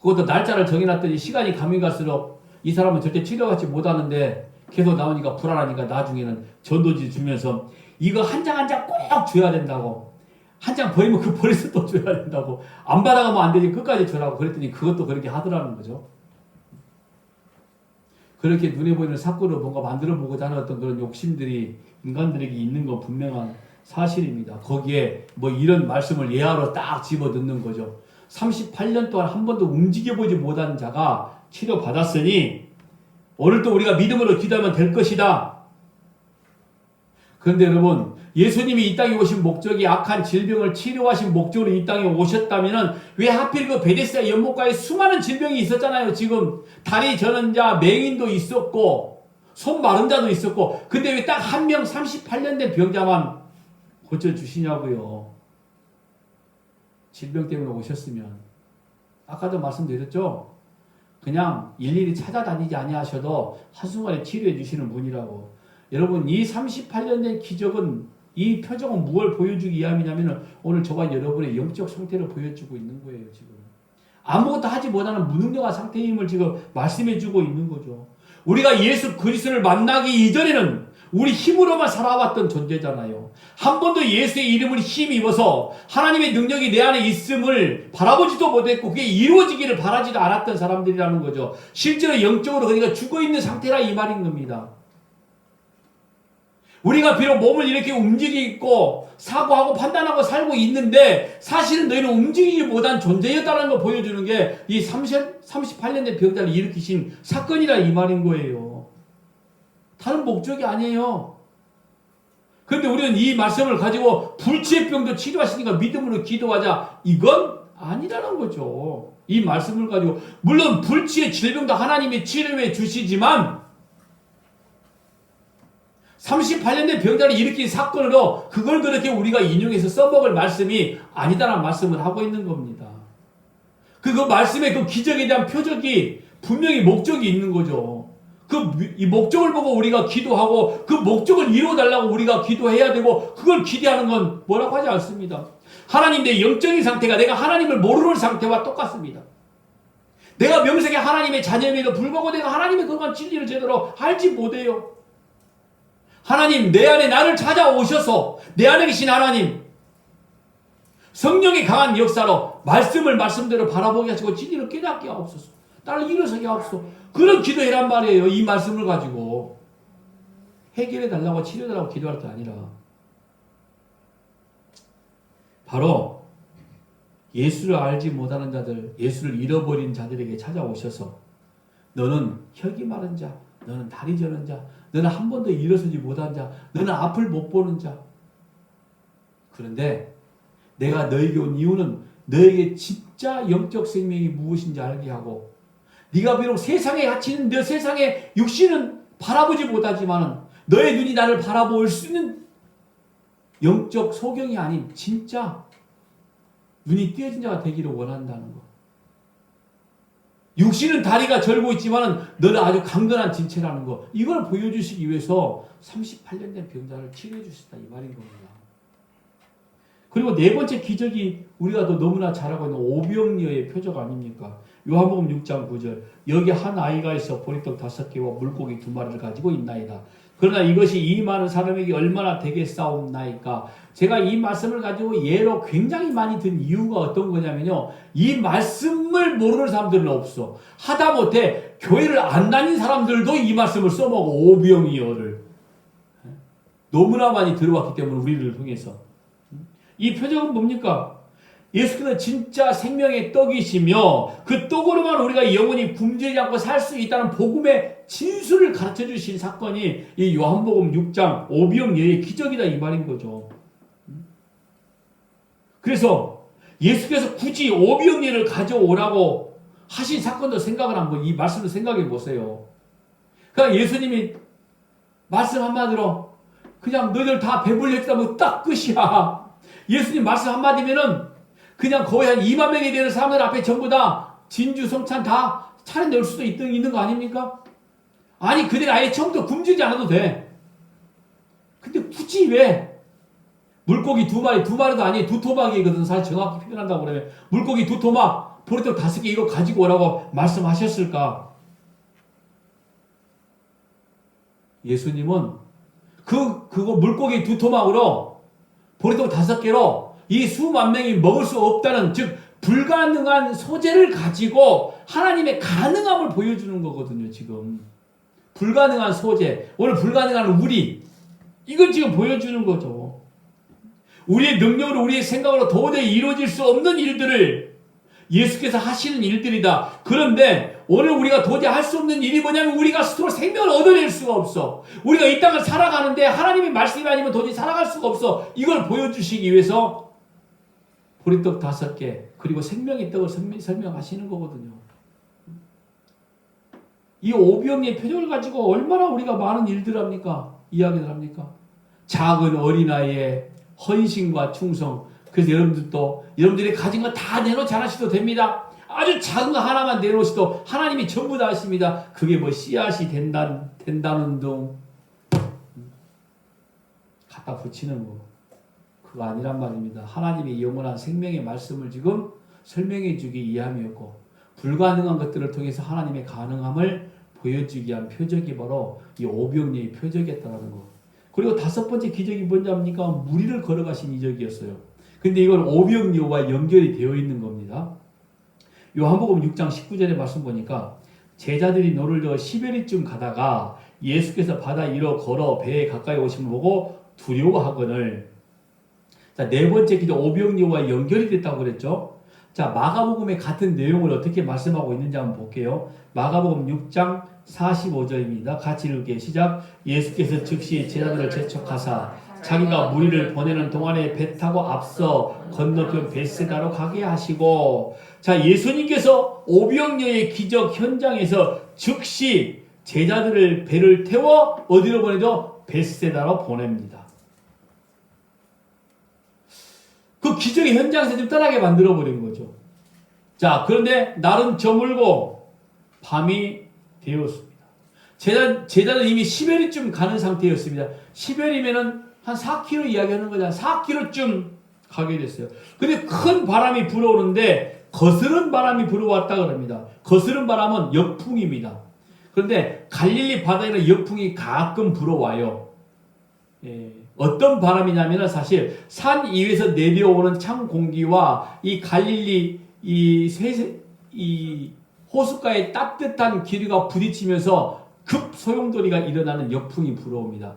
그것도 날짜를 정해놨더니 시간이 가면 갈수록 이 사람은 절대 치료받지 못하는데 계속 나오니까 불안하니까 나중에는 전도지 주면서 이거 한 장 한 장 꼭 줘야 된다고. 한 장 버리면 그 버려서 또 줘야 된다고. 안 받아가면 안 되지 끝까지 주라고 그랬더니 그것도 그렇게 하더라는 거죠. 그렇게 눈에 보이는 사건으로 뭔가 만들어 보고자 하는 어떤 그런 욕심들이 인간들에게 있는 건 분명한 사실입니다. 거기에 뭐 이런 말씀을 예화로 딱 집어 넣는 거죠. 38년 동안 한 번도 움직여보지 못한 자가 치료받았으니 오늘도 우리가 믿음으로 기도하면 될 것이다. 그런데 여러분, 예수님이 이 땅에 오신 목적이 악한 질병을 치료하신 목적으로 이 땅에 오셨다면 왜 하필 그 베데스다 연못가에 수많은 질병이 있었잖아요. 지금 다리 저는 자, 맹인도 있었고 손 마른 자도 있었고 근데 왜 딱 한 명 38년 된 병자만 고쳐주시냐고요. 질병 때문에 오셨으면 아까도 말씀드렸죠. 그냥 일일이 찾아다니지 아니하셔도 한순간에 치료해 주시는 분이라고. 여러분 이 38년 된 기적은 이 표적은 무엇을 보여주기 위함이냐면 오늘 저와 여러분의 영적 상태를 보여주고 있는 거예요. 지금 아무것도 하지 못하는 무능력한 상태임을 지금 말씀해주고 있는 거죠. 우리가 예수 그리스도를 만나기 이전에는 우리 힘으로만 살아왔던 존재잖아요. 한 번도 예수의 이름을 힘입어서 하나님의 능력이 내 안에 있음을 바라보지도 못했고 그게 이루어지기를 바라지도 않았던 사람들이라는 거죠. 실제로 영적으로 그러니까 죽어있는 상태라 이 말인 겁니다. 우리가 비록 몸을 이렇게 움직이고 사고하고 판단하고 살고 있는데 사실은 너희는 움직이지 못한 존재였다는 걸 보여주는 게 이 38년 된 병자를 일으키신 사건이라 이 말인 거예요. 다른 목적이 아니에요. 그런데 우리는 이 말씀을 가지고 불치의 병도 치료하시니까 믿음으로 기도하자. 이건 아니라는 거죠. 이 말씀을 가지고 물론 불치의 질병도 하나님이 치료해 주시지만 38년 된 병자를 일으킨 사건으로 그걸 그렇게 우리가 인용해서 써먹을 말씀이 아니다라는 말씀을 하고 있는 겁니다. 그 말씀의 그 기적에 대한 표적이 분명히 목적이 있는 거죠. 이 목적을 보고 우리가 기도하고 그 목적을 이루어달라고 우리가 기도해야 되고 그걸 기대하는 건 뭐라고 하지 않습니다. 하나님 내 영적인 상태가 내가 하나님을 모르는 상태와 똑같습니다. 내가 명색의 하나님의 자녀임에도 불구하고 내가 하나님의 그런 진리를 제대로 알지 못해요. 하나님 내 안에 나를 찾아오셔서 내 안에 계신 하나님 성령의 강한 역사로 말씀대로 바라보게 하시고 진리를 깨닫게 하옵소서. 나를 일어서게 하옵소서. 그런 기도해란 말이에요. 이 말씀을 가지고 해결해 달라고 치료해 달라고 기도할 게 아니라 바로 예수를 알지 못하는 자들, 예수를 잃어버린 자들에게 찾아오셔서 너는 혈기 마른 자, 너는 다리 저는 자, 너는 한 번도 일어서지 못한 자, 너는 앞을 못 보는 자. 그런데 내가 너에게 온 이유는 너에게 진짜 영적 생명이 무엇인지 알게 하고 네가 비록 세상에 갇히는 너 세상의 육신은 바라보지 못하지만 너의 눈이 나를 바라볼 수 있는 영적 소경이 아닌 진짜 눈이 띄어진 자가 되기를 원한다는 것. 육신은 다리가 절고 있지만 너는 아주 강건한 진체라는 것. 이걸 보여주시기 위해서 38년 된 병자를 치료해 주셨다 이 말인 겁니다. 그리고 네 번째 기적이 우리가 또 너무나 잘 알고 있는 오병이어의 표적 아닙니까? 요한복음 6장 9절 여기 한 아이가 있어 보리떡 5개와 물고기 2마리를 가지고 있나이다. 그러나 이것이 이 많은 사람에게 얼마나 되겠사옵나이까. 제가 이 말씀을 가지고 예로 굉장히 많이 든 이유가 어떤 거냐면요. 이 말씀을 모르는 사람들은 없어. 하다못해 교회를 안 다닌 사람들도 이 말씀을 써먹어. 오병이어를. 너무나 많이 들어왔기 때문에 우리를 통해서. 이 표적은 뭡니까? 예수께서 진짜 생명의 떡이시며 그 떡으로만 우리가 영원히 굶주리지 않고 살 수 있다는 복음의 진수를 가르쳐 주신 사건이 이 요한복음 6장 오병이어의 기적이다 이 말인 거죠. 그래서 예수께서 굳이 오병이어를 가져오라고 하신 사건도 생각을 한번 이 말씀을 생각해 보세요. 그러니까 예수님이 말씀 한마디로 그냥 너희들 다 배불리 했다면 딱 끝이야. 예수님 말씀 한마디면은 그냥 거의 한 2만 명이 되는 사람들 앞에 전부 다 진주 성찬 다 차려낼 수도 있는 거 아닙니까? 아니 그들 아예 처음부터 굶주리지 않아도 돼. 근데 굳이 왜 물고기 두 마리도 아니 두 토막이거든. 사실 정확히 표현한다고 그러면 물고기 두 토막 보리떡 5개 이거 가지고 오라고 말씀하셨을까? 예수님은 그거 물고기 두 토막으로 보리떡 5개로 이 수만 명이 먹을 수 없다는, 즉 불가능한 소재를 가지고 하나님의 가능함을 보여주는 거거든요. 지금 불가능한 소재, 오늘 불가능한 우리, 이걸 지금 보여주는 거죠. 우리의 능력으로, 우리의 생각으로 도저히 이루어질 수 없는 일들을 예수께서 하시는 일들이다. 그런데 오늘 우리가 도저히 할 수 없는 일이 뭐냐면 우리가 스스로 생명을 얻어낼 수가 없어. 우리가 이 땅을 살아가는데 하나님의 말씀이 아니면 도저히 살아갈 수가 없어. 이걸 보여주시기 위해서 보리떡 5개 그리고 생명의 떡을 설명하시는 거거든요. 이 오병이의 표적을 가지고 얼마나 우리가 많은 일들을 합니까? 이야기를 합니까? 작은 어린아이의 헌신과 충성. 그래서 여러분들이 가진 거 다 내놓지 않으셔도 됩니다. 아주 작은 거 하나만 내놓으셔도 하나님이 전부 다 하십니다. 그게 뭐 씨앗이 된다는 둥 갖다 붙이는 거, 그거 아니란 말입니다. 하나님의 영원한 생명의 말씀을 지금 설명해 주기 위함이었고, 불가능한 것들을 통해서 하나님의 가능함을 보여주기 위한 표적이 바로 이 오병이의 표적이었다는 거. 그리고 5번째 기적이 뭔지 압니까? 무리를 걸어가신 이적이었어요. 근데 이건 오병이어와 연결이 되어 있는 겁니다. 요한복음 6장 19절의 말씀 보니까 제자들이 노를 저어 시베리쯤 가다가 예수께서 바다 위로 걸어 배에 가까이 오심을 보고 두려워하거늘. 자, 4번째 기적 오병이어와 연결이 됐다고 그랬죠. 자, 마가복음의 같은 내용을 어떻게 말씀하고 있는지 한번 볼게요. 마가복음 6장 45절입니다. 같이 읽을게요. 시작. 예수께서 즉시 제자들을 재촉하사 자기가 무리를 보내는 동안에 배 타고 앞서 건너편 벳세다로 가게 하시고, 자, 예수님께서 오병이어의 기적 현장에서 즉시 제자들을 배를 태워 어디로 보내죠? 벳세다로 보냅니다. 그 기적의 현장에서 좀 떠나게 만들어버린 거죠. 자, 그런데 날은 저물고 밤이 되었습니다. 제자는 이미 시베리쯤 가는 상태였습니다. 시베리면은 한 4km 이야기하는 거잖아요. 4km쯤 가게 됐어요. 근데 큰 바람이 불어오는데 거스른 바람이 불어왔다 그럽니다. 거스른 바람은 역풍입니다. 그런데 갈릴리 바다에는 역풍이 가끔 불어와요. 어떤 바람이냐면 사실 산 위에서 내려오는 찬 공기와 이 갈릴리 이 호숫가의 따뜻한 기류가 부딪히면서 급소용돌이가 일어나는 역풍이 불어옵니다.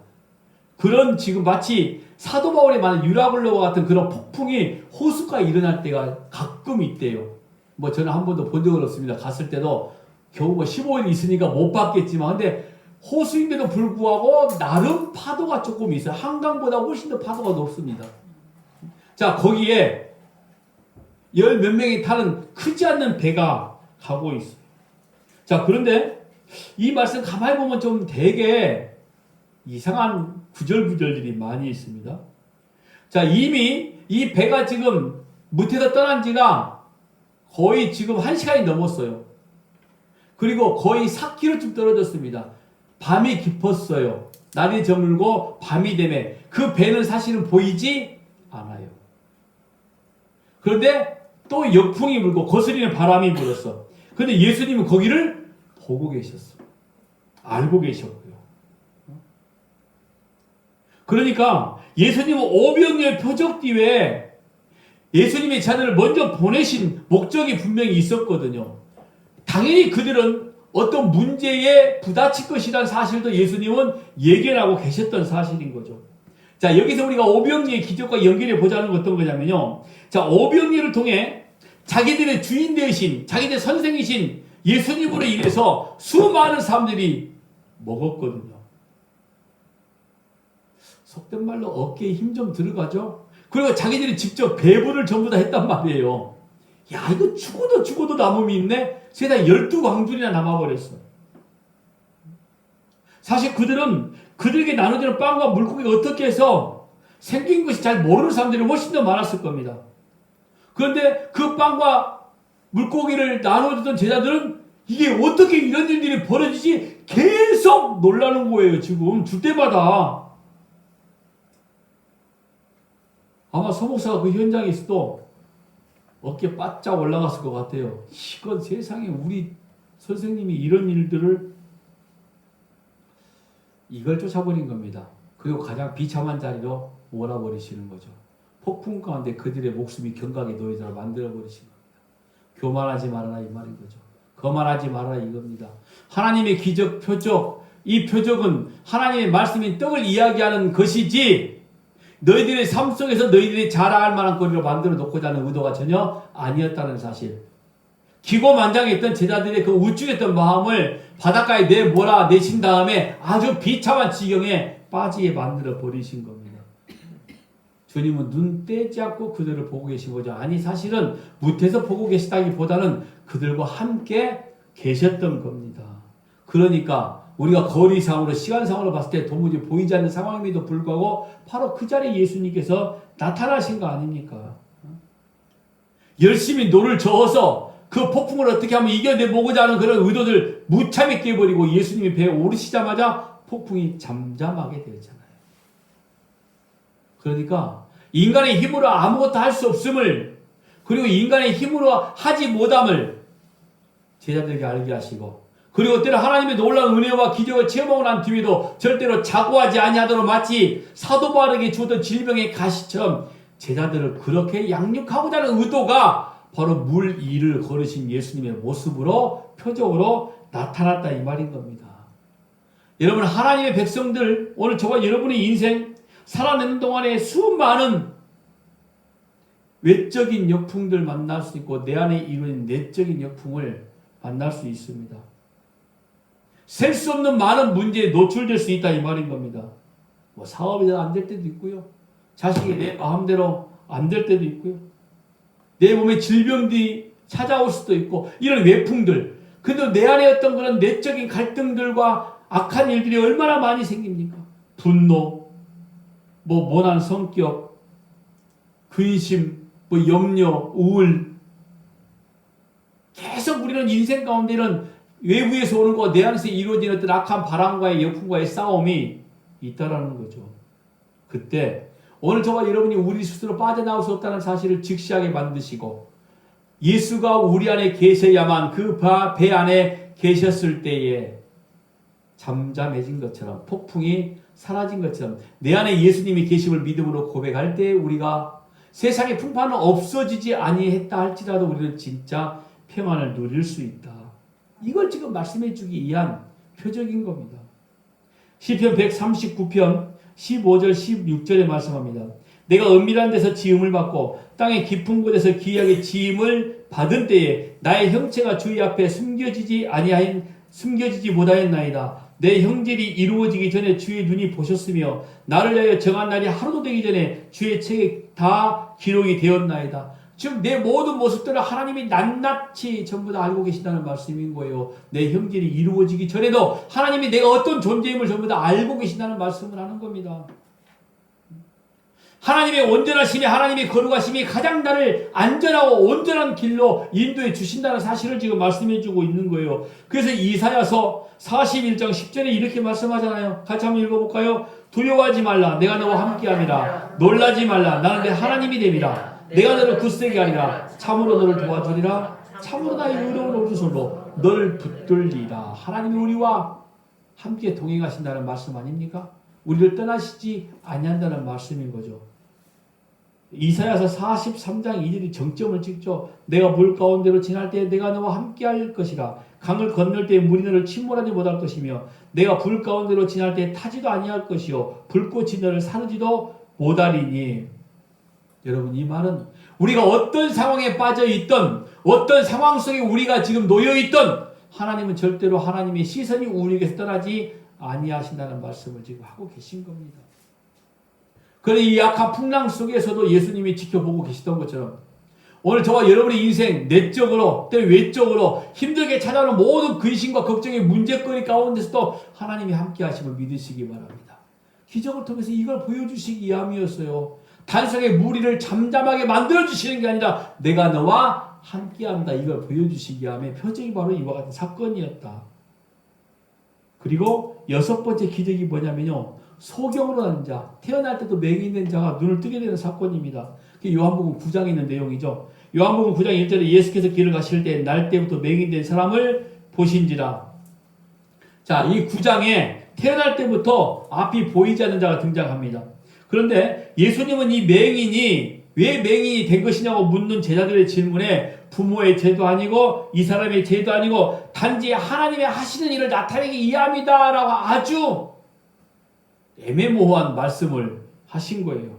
그런 지금 마치 사도 바울의 말하는 유라굴로와 같은 그런 폭풍이 호숫가에 일어날 때가 가끔 있대요. 뭐 저는 한 번도 본 적은 없습니다. 갔을 때도 겨우 뭐 15일 있으니까 못 봤겠지만, 근데 호수인데도 불구하고 나름 파도가 조금 있어요. 한강보다 훨씬 더 파도가 높습니다. 자, 거기에 10몇 명이 타는 크지 않는 배가 가고 있어요. 자, 그런데 이 말씀 가만히 보면 좀 되게 이상한 구절들이 많이 있습니다. 자, 이미 이 배가 지금 무태에서 떠난 지가 거의 지금 1시간이 넘었어요. 그리고 거의 4km쯤 떨어졌습니다. 밤이 깊었어요. 날이 저물고 밤이 되면 그 배는 사실은 보이지 않아요. 그런데 또 역풍이 불고 거스리는 바람이 불었어. 그런데 예수님은 거기를 보고 계셨어. 알고 계셨고요. 그러니까 예수님은 오병이어의 표적 뒤에 예수님의 자녀를 먼저 보내신 목적이 분명히 있었거든요. 당연히 그들은 어떤 문제에 부딪힐 것이라는 사실도 예수님은 예견하고 계셨던 사실인 거죠. 자, 여기서 우리가 오병이어의 기적과 연결해 보자는 건 어떤 거냐면요. 자, 오병이어를 통해 자기들의 주인 되신, 자기들의 선생이신 예수님으로 인해서 수많은 사람들이 먹었거든요. 속된 말로 어깨에 힘 좀 들어가죠? 그리고 자기들이 직접 배부를 전부 다 했단 말이에요. 야, 이거 죽어도 남음이 있네? 세상에 12광줄이나 남아버렸어. 사실 그들은 그들에게 나눠주는 빵과 물고기가 어떻게 해서 생긴 것이 잘 모르는 사람들이 훨씬 더 많았을 겁니다. 그런데 그 빵과 물고기를 나눠주던 제자들은 이게 어떻게 이런 일들이 벌어지지 계속 놀라는 거예요. 지금 줄 때마다. 아마 서목사가 그 현장에 있어도 어깨 바짝 올라갔을 것 같아요. 이건 세상에 우리 선생님이 이런 일들을 이걸 쫓아버린 겁니다. 그리고 가장 비참한 자리로 몰아버리시는 거죠. 폭풍 가운데 그들의 목숨이 경각에 놓이도록 만들어버리신 겁니다. 교만하지 말아라 이 말인 거죠. 거만하지 말아라 이겁니다. 하나님의 기적 표적, 이 표적은 하나님의 말씀인 떡을 이야기하는 것이지 너희들의 삶 속에서 너희들이 자랑할 만한 거리로 만들어 놓고자 하는 의도가 전혀 아니었다는 사실. 기고만장했던 제자들의 그 우쭐했던 마음을 바닷가에 내신 다음에 아주 비참한 지경에 빠지게 만들어 버리신 겁니다. 주님은 눈 떼지 않고 그들을 보고 계신 거죠. 아니 사실은 무태서 보고 계시다기보다는 그들과 함께 계셨던 겁니다. 그러니까 우리가 거리상으로 시간상으로 봤을 때 도무지 보이지 않는 상황임에도 불구하고 바로 그 자리에 예수님께서 나타나신 거 아닙니까? 열심히 노를 저어서 그 폭풍을 어떻게 하면 이겨내보고자 하는 그런 의도들 무참히 깨버리고 예수님이 배에 오르시자마자 폭풍이 잠잠하게 되었잖아요. 그러니까 인간의 힘으로 아무것도 할 수 없음을, 그리고 인간의 힘으로 하지 못함을 제자들에게 알게 하시고, 그리고 때로 하나님의 놀라운 은혜와 기적을 체험하고 난 뒤에도 절대로 자고하지 아니하도록 마치 사도 바울에게 주었던 질병의 가시처럼 제자들을 그렇게 양육하고자 하는 의도가 바로 물 위를 걸으신 예수님의 모습으로 표적으로 나타났다 이 말인 겁니다. 여러분, 하나님의 백성들, 오늘 저와 여러분의 인생 살아내는 동안에 수많은 외적인 역풍들 만날 수 있고 내 안에 이루어진 내적인 역풍을 만날 수 있습니다. 셀 수 없는 많은 문제에 노출될 수 있다 이 말인 겁니다. 뭐 사업이 안 될 때도 있고요. 자식이 내 마음대로 안 될 때도 있고요. 내 몸에 질병들이 찾아올 수도 있고 이런 외풍들. 그래도 내 안에 어떤 그런 내적인 갈등들과 악한 일들이 얼마나 많이 생깁니까? 분노, 뭐 모난 성격, 근심, 뭐 염려, 우울. 계속 우리는 인생 가운데 이런 외부에서 오는 것과 내 안에서 이루어지는 어떤 악한 바람과의 역풍과의 싸움이 있다라는 거죠. 그때 오늘 저와 여러분이 우리 스스로 빠져나올 수 없다는 사실을 직시하게 만드시고 예수가 우리 안에 계셔야만 그 배 안에 계셨을 때에 잠잠해진 것처럼 폭풍이 사라진 것처럼 내 안에 예수님이 계심을 믿음으로 고백할 때 우리가 세상의 풍파는 없어지지 아니했다 할지라도 우리는 진짜 평안을 누릴 수 있다. 이걸 지금 말씀해 주기 위한 표적인 겁니다. 시편 139편 15절 16절에 말씀합니다. 내가 은밀한 데서 지음을 받고 땅의 깊은 곳에서 기이하게 지음을 받은 때에 나의 형체가 주의 앞에 숨겨지지 못하였나이다. 내 형질이 이루어지기 전에 주의 눈이 보셨으며 나를 위하여 정한 날이 하루도 되기 전에 주의 책에 다 기록이 되었나이다. 즉 내 모든 모습들을 하나님이 낱낱이 전부 다 알고 계신다는 말씀인 거예요. 내 형질이 이루어지기 전에도 하나님이 내가 어떤 존재임을 전부 다 알고 계신다는 말씀을 하는 겁니다. 하나님의 온전하심이, 하나님의 거룩하심이 가장 나를 안전하고 온전한 길로 인도해 주신다는 사실을 지금 말씀해 주고 있는 거예요. 그래서 이사야서 41장 10절에 이렇게 말씀하잖아요. 같이 한번 읽어볼까요? 두려워하지 말라. 내가 너와 함께함이라. 놀라지 말라. 나는 내 하나님이 됨이라. 내가 너를 굳세게 하리라. 참으로 너를 도와주리라. 참으로 나의 의로운 오른손으로 너를 붙들리라. 하나님이 우리와 함께 동행하신다는 말씀 아닙니까? 우리를 떠나시지 아니한다는 말씀인 거죠. 이사야서 43장 2절이 정점을 찍죠. 내가 물 가운데로 지날 때 내가 너와 함께할 것이라. 강을 건널 때 물이 너를 침몰하지 못할 것이며 내가 불 가운데로 지날 때 타지도 아니할 것이요 불꽃이 너를 사르지도 못하리니. 여러분, 이 말은 우리가 어떤 상황에 빠져 있던 어떤 상황 속에 우리가 지금 놓여 있던 하나님은 절대로 하나님의 시선이 우리에게서 떠나지 아니하신다는 말씀을 지금 하고 계신 겁니다. 그런데 이 약한 풍랑 속에서도 예수님이 지켜보고 계시던 것처럼 오늘 저와 여러분의 인생 내적으로 또 외적으로 힘들게 찾아오는 모든 근심과 걱정의 문제거리 가운데서도 하나님이 함께 하심을 믿으시기 바랍니다. 기적을 통해서 이걸 보여주시기 위함이었어요. 단순하게 무리를 잠잠하게 만들어주시는 게 아니라 내가 너와 함께한다 이걸 보여주시기 위함의 표적이 바로 이와 같은 사건이었다. 그리고 6번째 기적이 뭐냐면요. 소경으로 난 자, 태어날 때도 맹인된 자가 눈을 뜨게 되는 사건입니다. 그게 요한복음 9장에 있는 내용이죠. 요한복음 9장 1절에 예수께서 길을 가실 때 날 때부터 맹인된 사람을 보신지라. 자, 이 9장에 태어날 때부터 앞이 보이지 않는 자가 등장합니다. 그런데 예수님은 이 맹인이 왜 맹인이 된 것이냐고 묻는 제자들의 질문에 부모의 죄도 아니고 이 사람의 죄도 아니고 단지 하나님의 하시는 일을 나타내기 위함이다 라고 아주 애매모호한 말씀을 하신 거예요.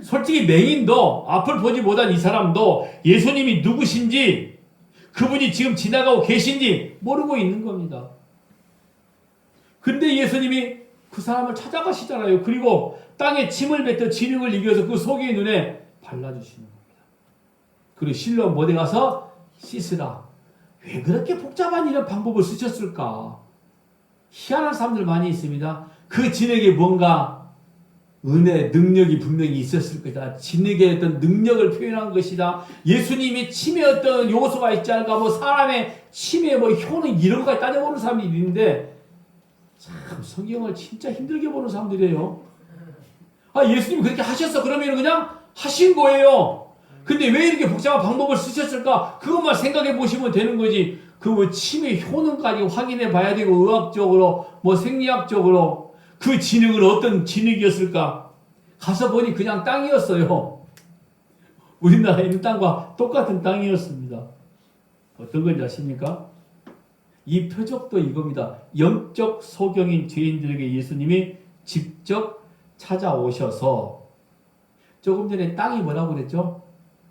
솔직히 맹인도 앞을 보지 못한 이 사람도 예수님이 누구신지 그분이 지금 지나가고 계신지 모르고 있는 겁니다. 근데 예수님이 그 사람을 찾아가시잖아요. 그리고 땅에 침을 뱉어 진흙을 이겨서 그 속의 눈에 발라주시는 겁니다. 그리고 실로 못에 가서 씻으라. 왜 그렇게 복잡한 이런 방법을 쓰셨을까? 희한한 사람들 많이 있습니다. 그 진흙에 뭔가 은혜, 능력이 분명히 있었을 거다. 진흙의 어떤 능력을 표현한 것이다. 예수님이 침에 어떤 요소가 있지 않을까? 뭐 사람의 침에 뭐 효능 이런 것까지 따져보는 사람이 있는데 참 성경을 진짜 힘들게 보는 사람들이에요. 아, 예수님이 그렇게 하셨어. 그러면 그냥 하신 거예요. 근데 왜 이렇게 복잡한 방법을 쓰셨을까? 그것만 생각해 보시면 되는 거지. 그 뭐 침의 효능까지 확인해 봐야 되고 의학적으로 뭐 생리학적으로 그 진흙은 어떤 진흙이었을까? 가서 보니 그냥 땅이었어요. 우리나라에 있는 땅과 똑같은 땅이었습니다. 어떤 건지 아십니까? 이 표적도 이겁니다. 영적 소경인 죄인들에게 예수님이 직접 찾아오셔서 조금 전에 땅이 뭐라고 그랬죠?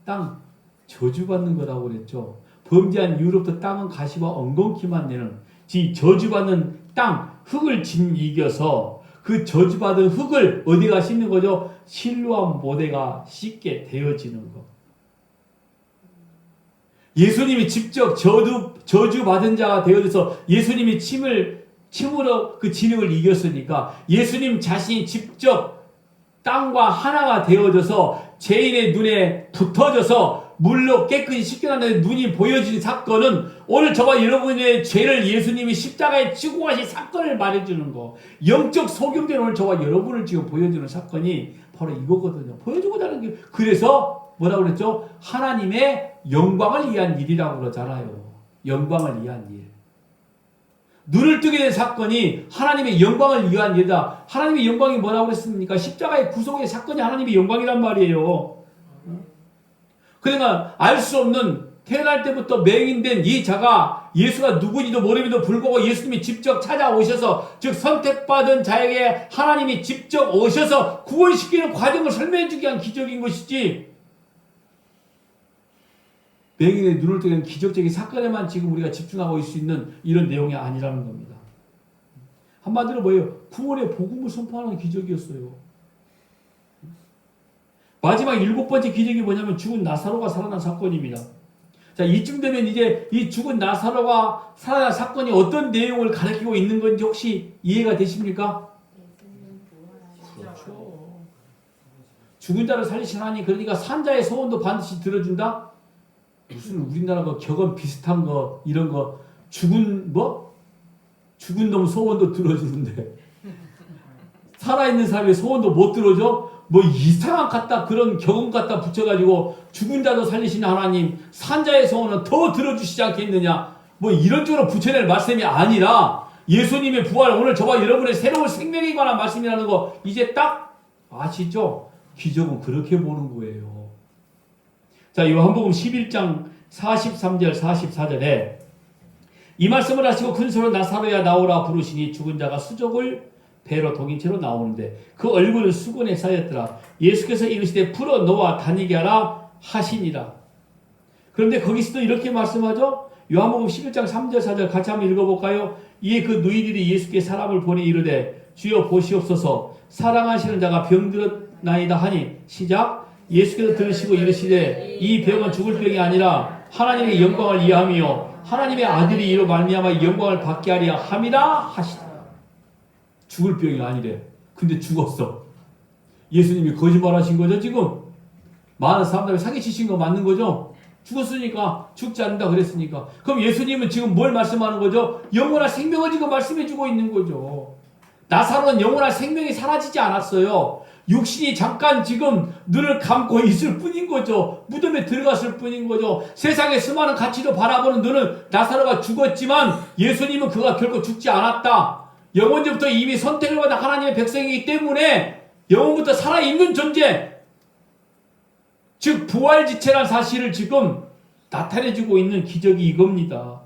땅 저주받는 거라고 그랬죠. 범죄한 이후로부터 땅은 가시와 엉겅퀴만 내는 지 저주받는 땅 흙을 짓이겨서 그 저주받은 흙을 어디가 씻는 거죠? 실로암 모대가 씻게 되어지는 거. 예수님이 직접 저주받은 자가 되어져서 예수님이 침으로 그 진흙을 이겼으니까 예수님 자신이 직접 땅과 하나가 되어져서 죄인의 눈에 붙어져서 물로 깨끗이 씻겨놨는데 눈이 보여진 사건은 오늘 저와 여러분의 죄를 예수님이 십자가에 지고 가신 사건을 말해주는 거. 영적 소경된 오늘 저와 여러분을 지금 보여주는 사건이 바로 이거거든요. 보여주고자 하는 게. 그래서 뭐라고 그랬죠? 하나님의 영광을 위한 일이라고 그러잖아요. 영광을 위한 일. 눈을 뜨게 된 사건이 하나님의 영광을 위한 일이다. 하나님의 영광이 뭐라고 그랬습니까? 십자가의 구속의 사건이 하나님의 영광이란 말이에요. 그러니까 알 수 없는 태어날 때부터 맹인된 이 자가 예수가 누구인지도 모름에도 불구하고 예수님이 직접 찾아오셔서 즉 선택받은 자에게 하나님이 직접 오셔서 구원시키는 과정을 설명해 주기 위한 기적인 것이지 맹인의 눈을 뜨는 기적적인 사건에만 지금 우리가 집중하고 있을 수 있는 이런 내용이 아니라는 겁니다. 한마디로 뭐예요? 구원의 복음을 선포하는 기적이었어요. 마지막 7번째 기적이 뭐냐면 죽은 나사로가 살아난 사건입니다. 자, 이쯤 되면 이제 이 죽은 나사로가 살아난 사건이 어떤 내용을 가리키고 있는 건지 혹시 이해가 되십니까? 그렇죠. 죽은 자를 살리신 하나님, 그러니까 산자의 소원도 반드시 들어준다? 무슨 우리나라 그 격언 비슷한 거 이런 거 죽은 놈 소원도 들어주는데 살아있는 사람의 소원도 못 들어줘? 뭐 이상한 갖다 그런 격언 갖다 붙여가지고 죽은 자도 살리시는 하나님 산자의 소원은 더 들어주시지 않겠느냐 뭐 이런 쪽으로 붙여낼 말씀이 아니라 예수님의 부활 오늘 저와 여러분의 새로운 생명에 관한 말씀이라는 거 이제 딱 아시죠? 기적은 그렇게 보는 거예요. 자, 요한복음 11장 43절 44절에 이 말씀을 하시고 큰 소리로 나사로야 나오라 부르시니 죽은 자가 수족을 배로 동인 채로 나오는데 그 얼굴은 수건에 쌓였더라. 예수께서 이르시되 풀어 놓아 다니게 하라 하시니라. 그런데 거기서도 이렇게 말씀하죠. 요한복음 11장 3절 4절 같이 한번 읽어볼까요? 이에 그 누이들이 예수께 사람을 보내 이르되 주여 보시옵소서 사랑하시는 자가 병들었나이다 하니 시작 예수께서 들으시고 이르시되 이 병은 죽을 병이 아니라 하나님의 영광을 이해하며 하나님의 아들이 이로 말미암아 영광을 받게 하려 함이라 하시더라. 죽을 병이 아니래. 근데 죽었어. 예수님이 거짓말하신 거죠 지금? 많은 사람들이 사기치신 거 맞는 거죠? 죽었으니까 죽지 않는다 그랬으니까. 그럼 예수님은 지금 뭘 말씀하는 거죠? 영원한 생명을 지금 말씀해주고 있는 거죠. 나사로는 영원한 생명이 사라지지 않았어요. 육신이 잠깐 지금 눈을 감고 있을 뿐인 거죠. 무덤에 들어갔을 뿐인 거죠. 세상의 수많은 가치로 바라보는 눈은 나사로가 죽었지만 예수님은 그가 결코 죽지 않았다. 영원전부터 이미 선택을 받은 하나님의 백성이기 때문에 영원부터 살아있는 존재, 즉 부활지체란 사실을 지금 나타내주고 있는 기적이 이겁니다.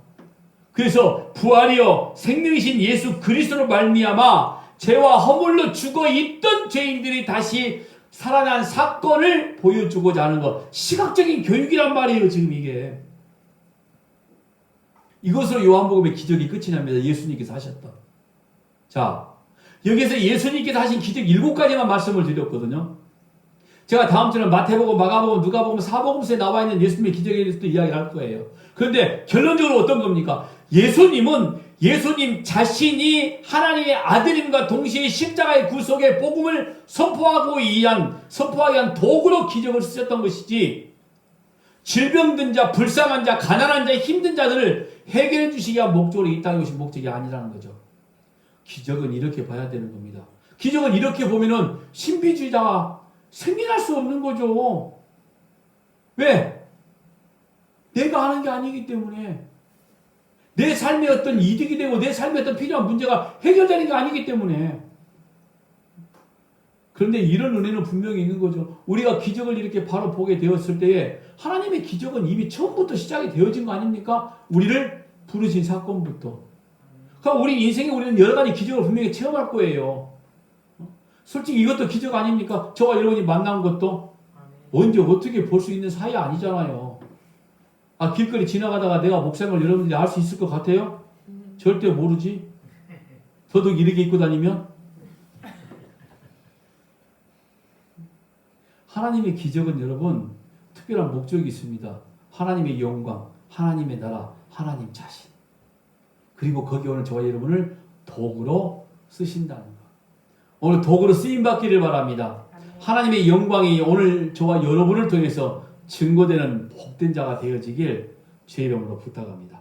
그래서 부활이여 생명이신 예수 그리스도로 말미암아 죄와 허물로 죽어있던 죄인들이 다시 살아난 사건을 보여주고자 하는 것. 시각적인 교육이란 말이에요 지금 이게. 이것으로 요한복음의 기적이 끝이 납니다. 예수님께서 하셨다. 자, 여기서 예수님께서 하신 기적 7가지만 말씀을 드렸거든요. 제가 다음 주는 마태복음, 마가복음, 누가복음, 사복음서에 나와 있는 예수님의 기적에 대해서도 이야기를 할 거예요. 그런데 결론적으로 어떤 겁니까? 예수님은 예수님 자신이 하나님의 아들임과 동시에 십자가의 구속의 복음을 선포하기 위한 도구로 기적을 쓰셨던 것이지, 질병든 자, 불쌍한 자, 가난한 자, 힘든 자들을 해결해 주시기 위한 목적으로 이 땅에 오신 목적이 아니라는 거죠. 기적은 이렇게 봐야 되는 겁니다. 기적은 이렇게 보면은 신비주의자가 생겨날 수 없는 거죠. 왜? 내가 하는 게 아니기 때문에. 내 삶에 어떤 이득이 되고 내 삶에 어떤 필요한 문제가 해결되는 게 아니기 때문에. 그런데 이런 은혜는 분명히 있는 거죠. 우리가 기적을 이렇게 바로 보게 되었을 때에 하나님의 기적은 이미 처음부터 시작이 되어진 거 아닙니까? 우리를 부르신 사건부터. 그러니까 우리 인생에 우리는 여러 가지 기적을 분명히 체험할 거예요. 솔직히 이것도 기적 아닙니까? 저와 여러분이 만난 것도 언제 어떻게 볼 수 있는 사이 아니잖아요. 아, 길거리 지나가다가 내가 목사님을 여러분들이 알 수 있을 것 같아요? 절대 모르지. 더더욱 이렇게 입고 다니면. 하나님의 기적은 여러분 특별한 목적이 있습니다. 하나님의 영광, 하나님의 나라, 하나님 자신. 그리고 거기 오는 저와 여러분을 도구로 쓰신다는 것. 오늘 도구로 쓰임받기를 바랍니다. 하나님의 영광이 오늘 저와 여러분을 통해서 증거되는 복된 자가 되어지길 주의 이름으로 부탁합니다.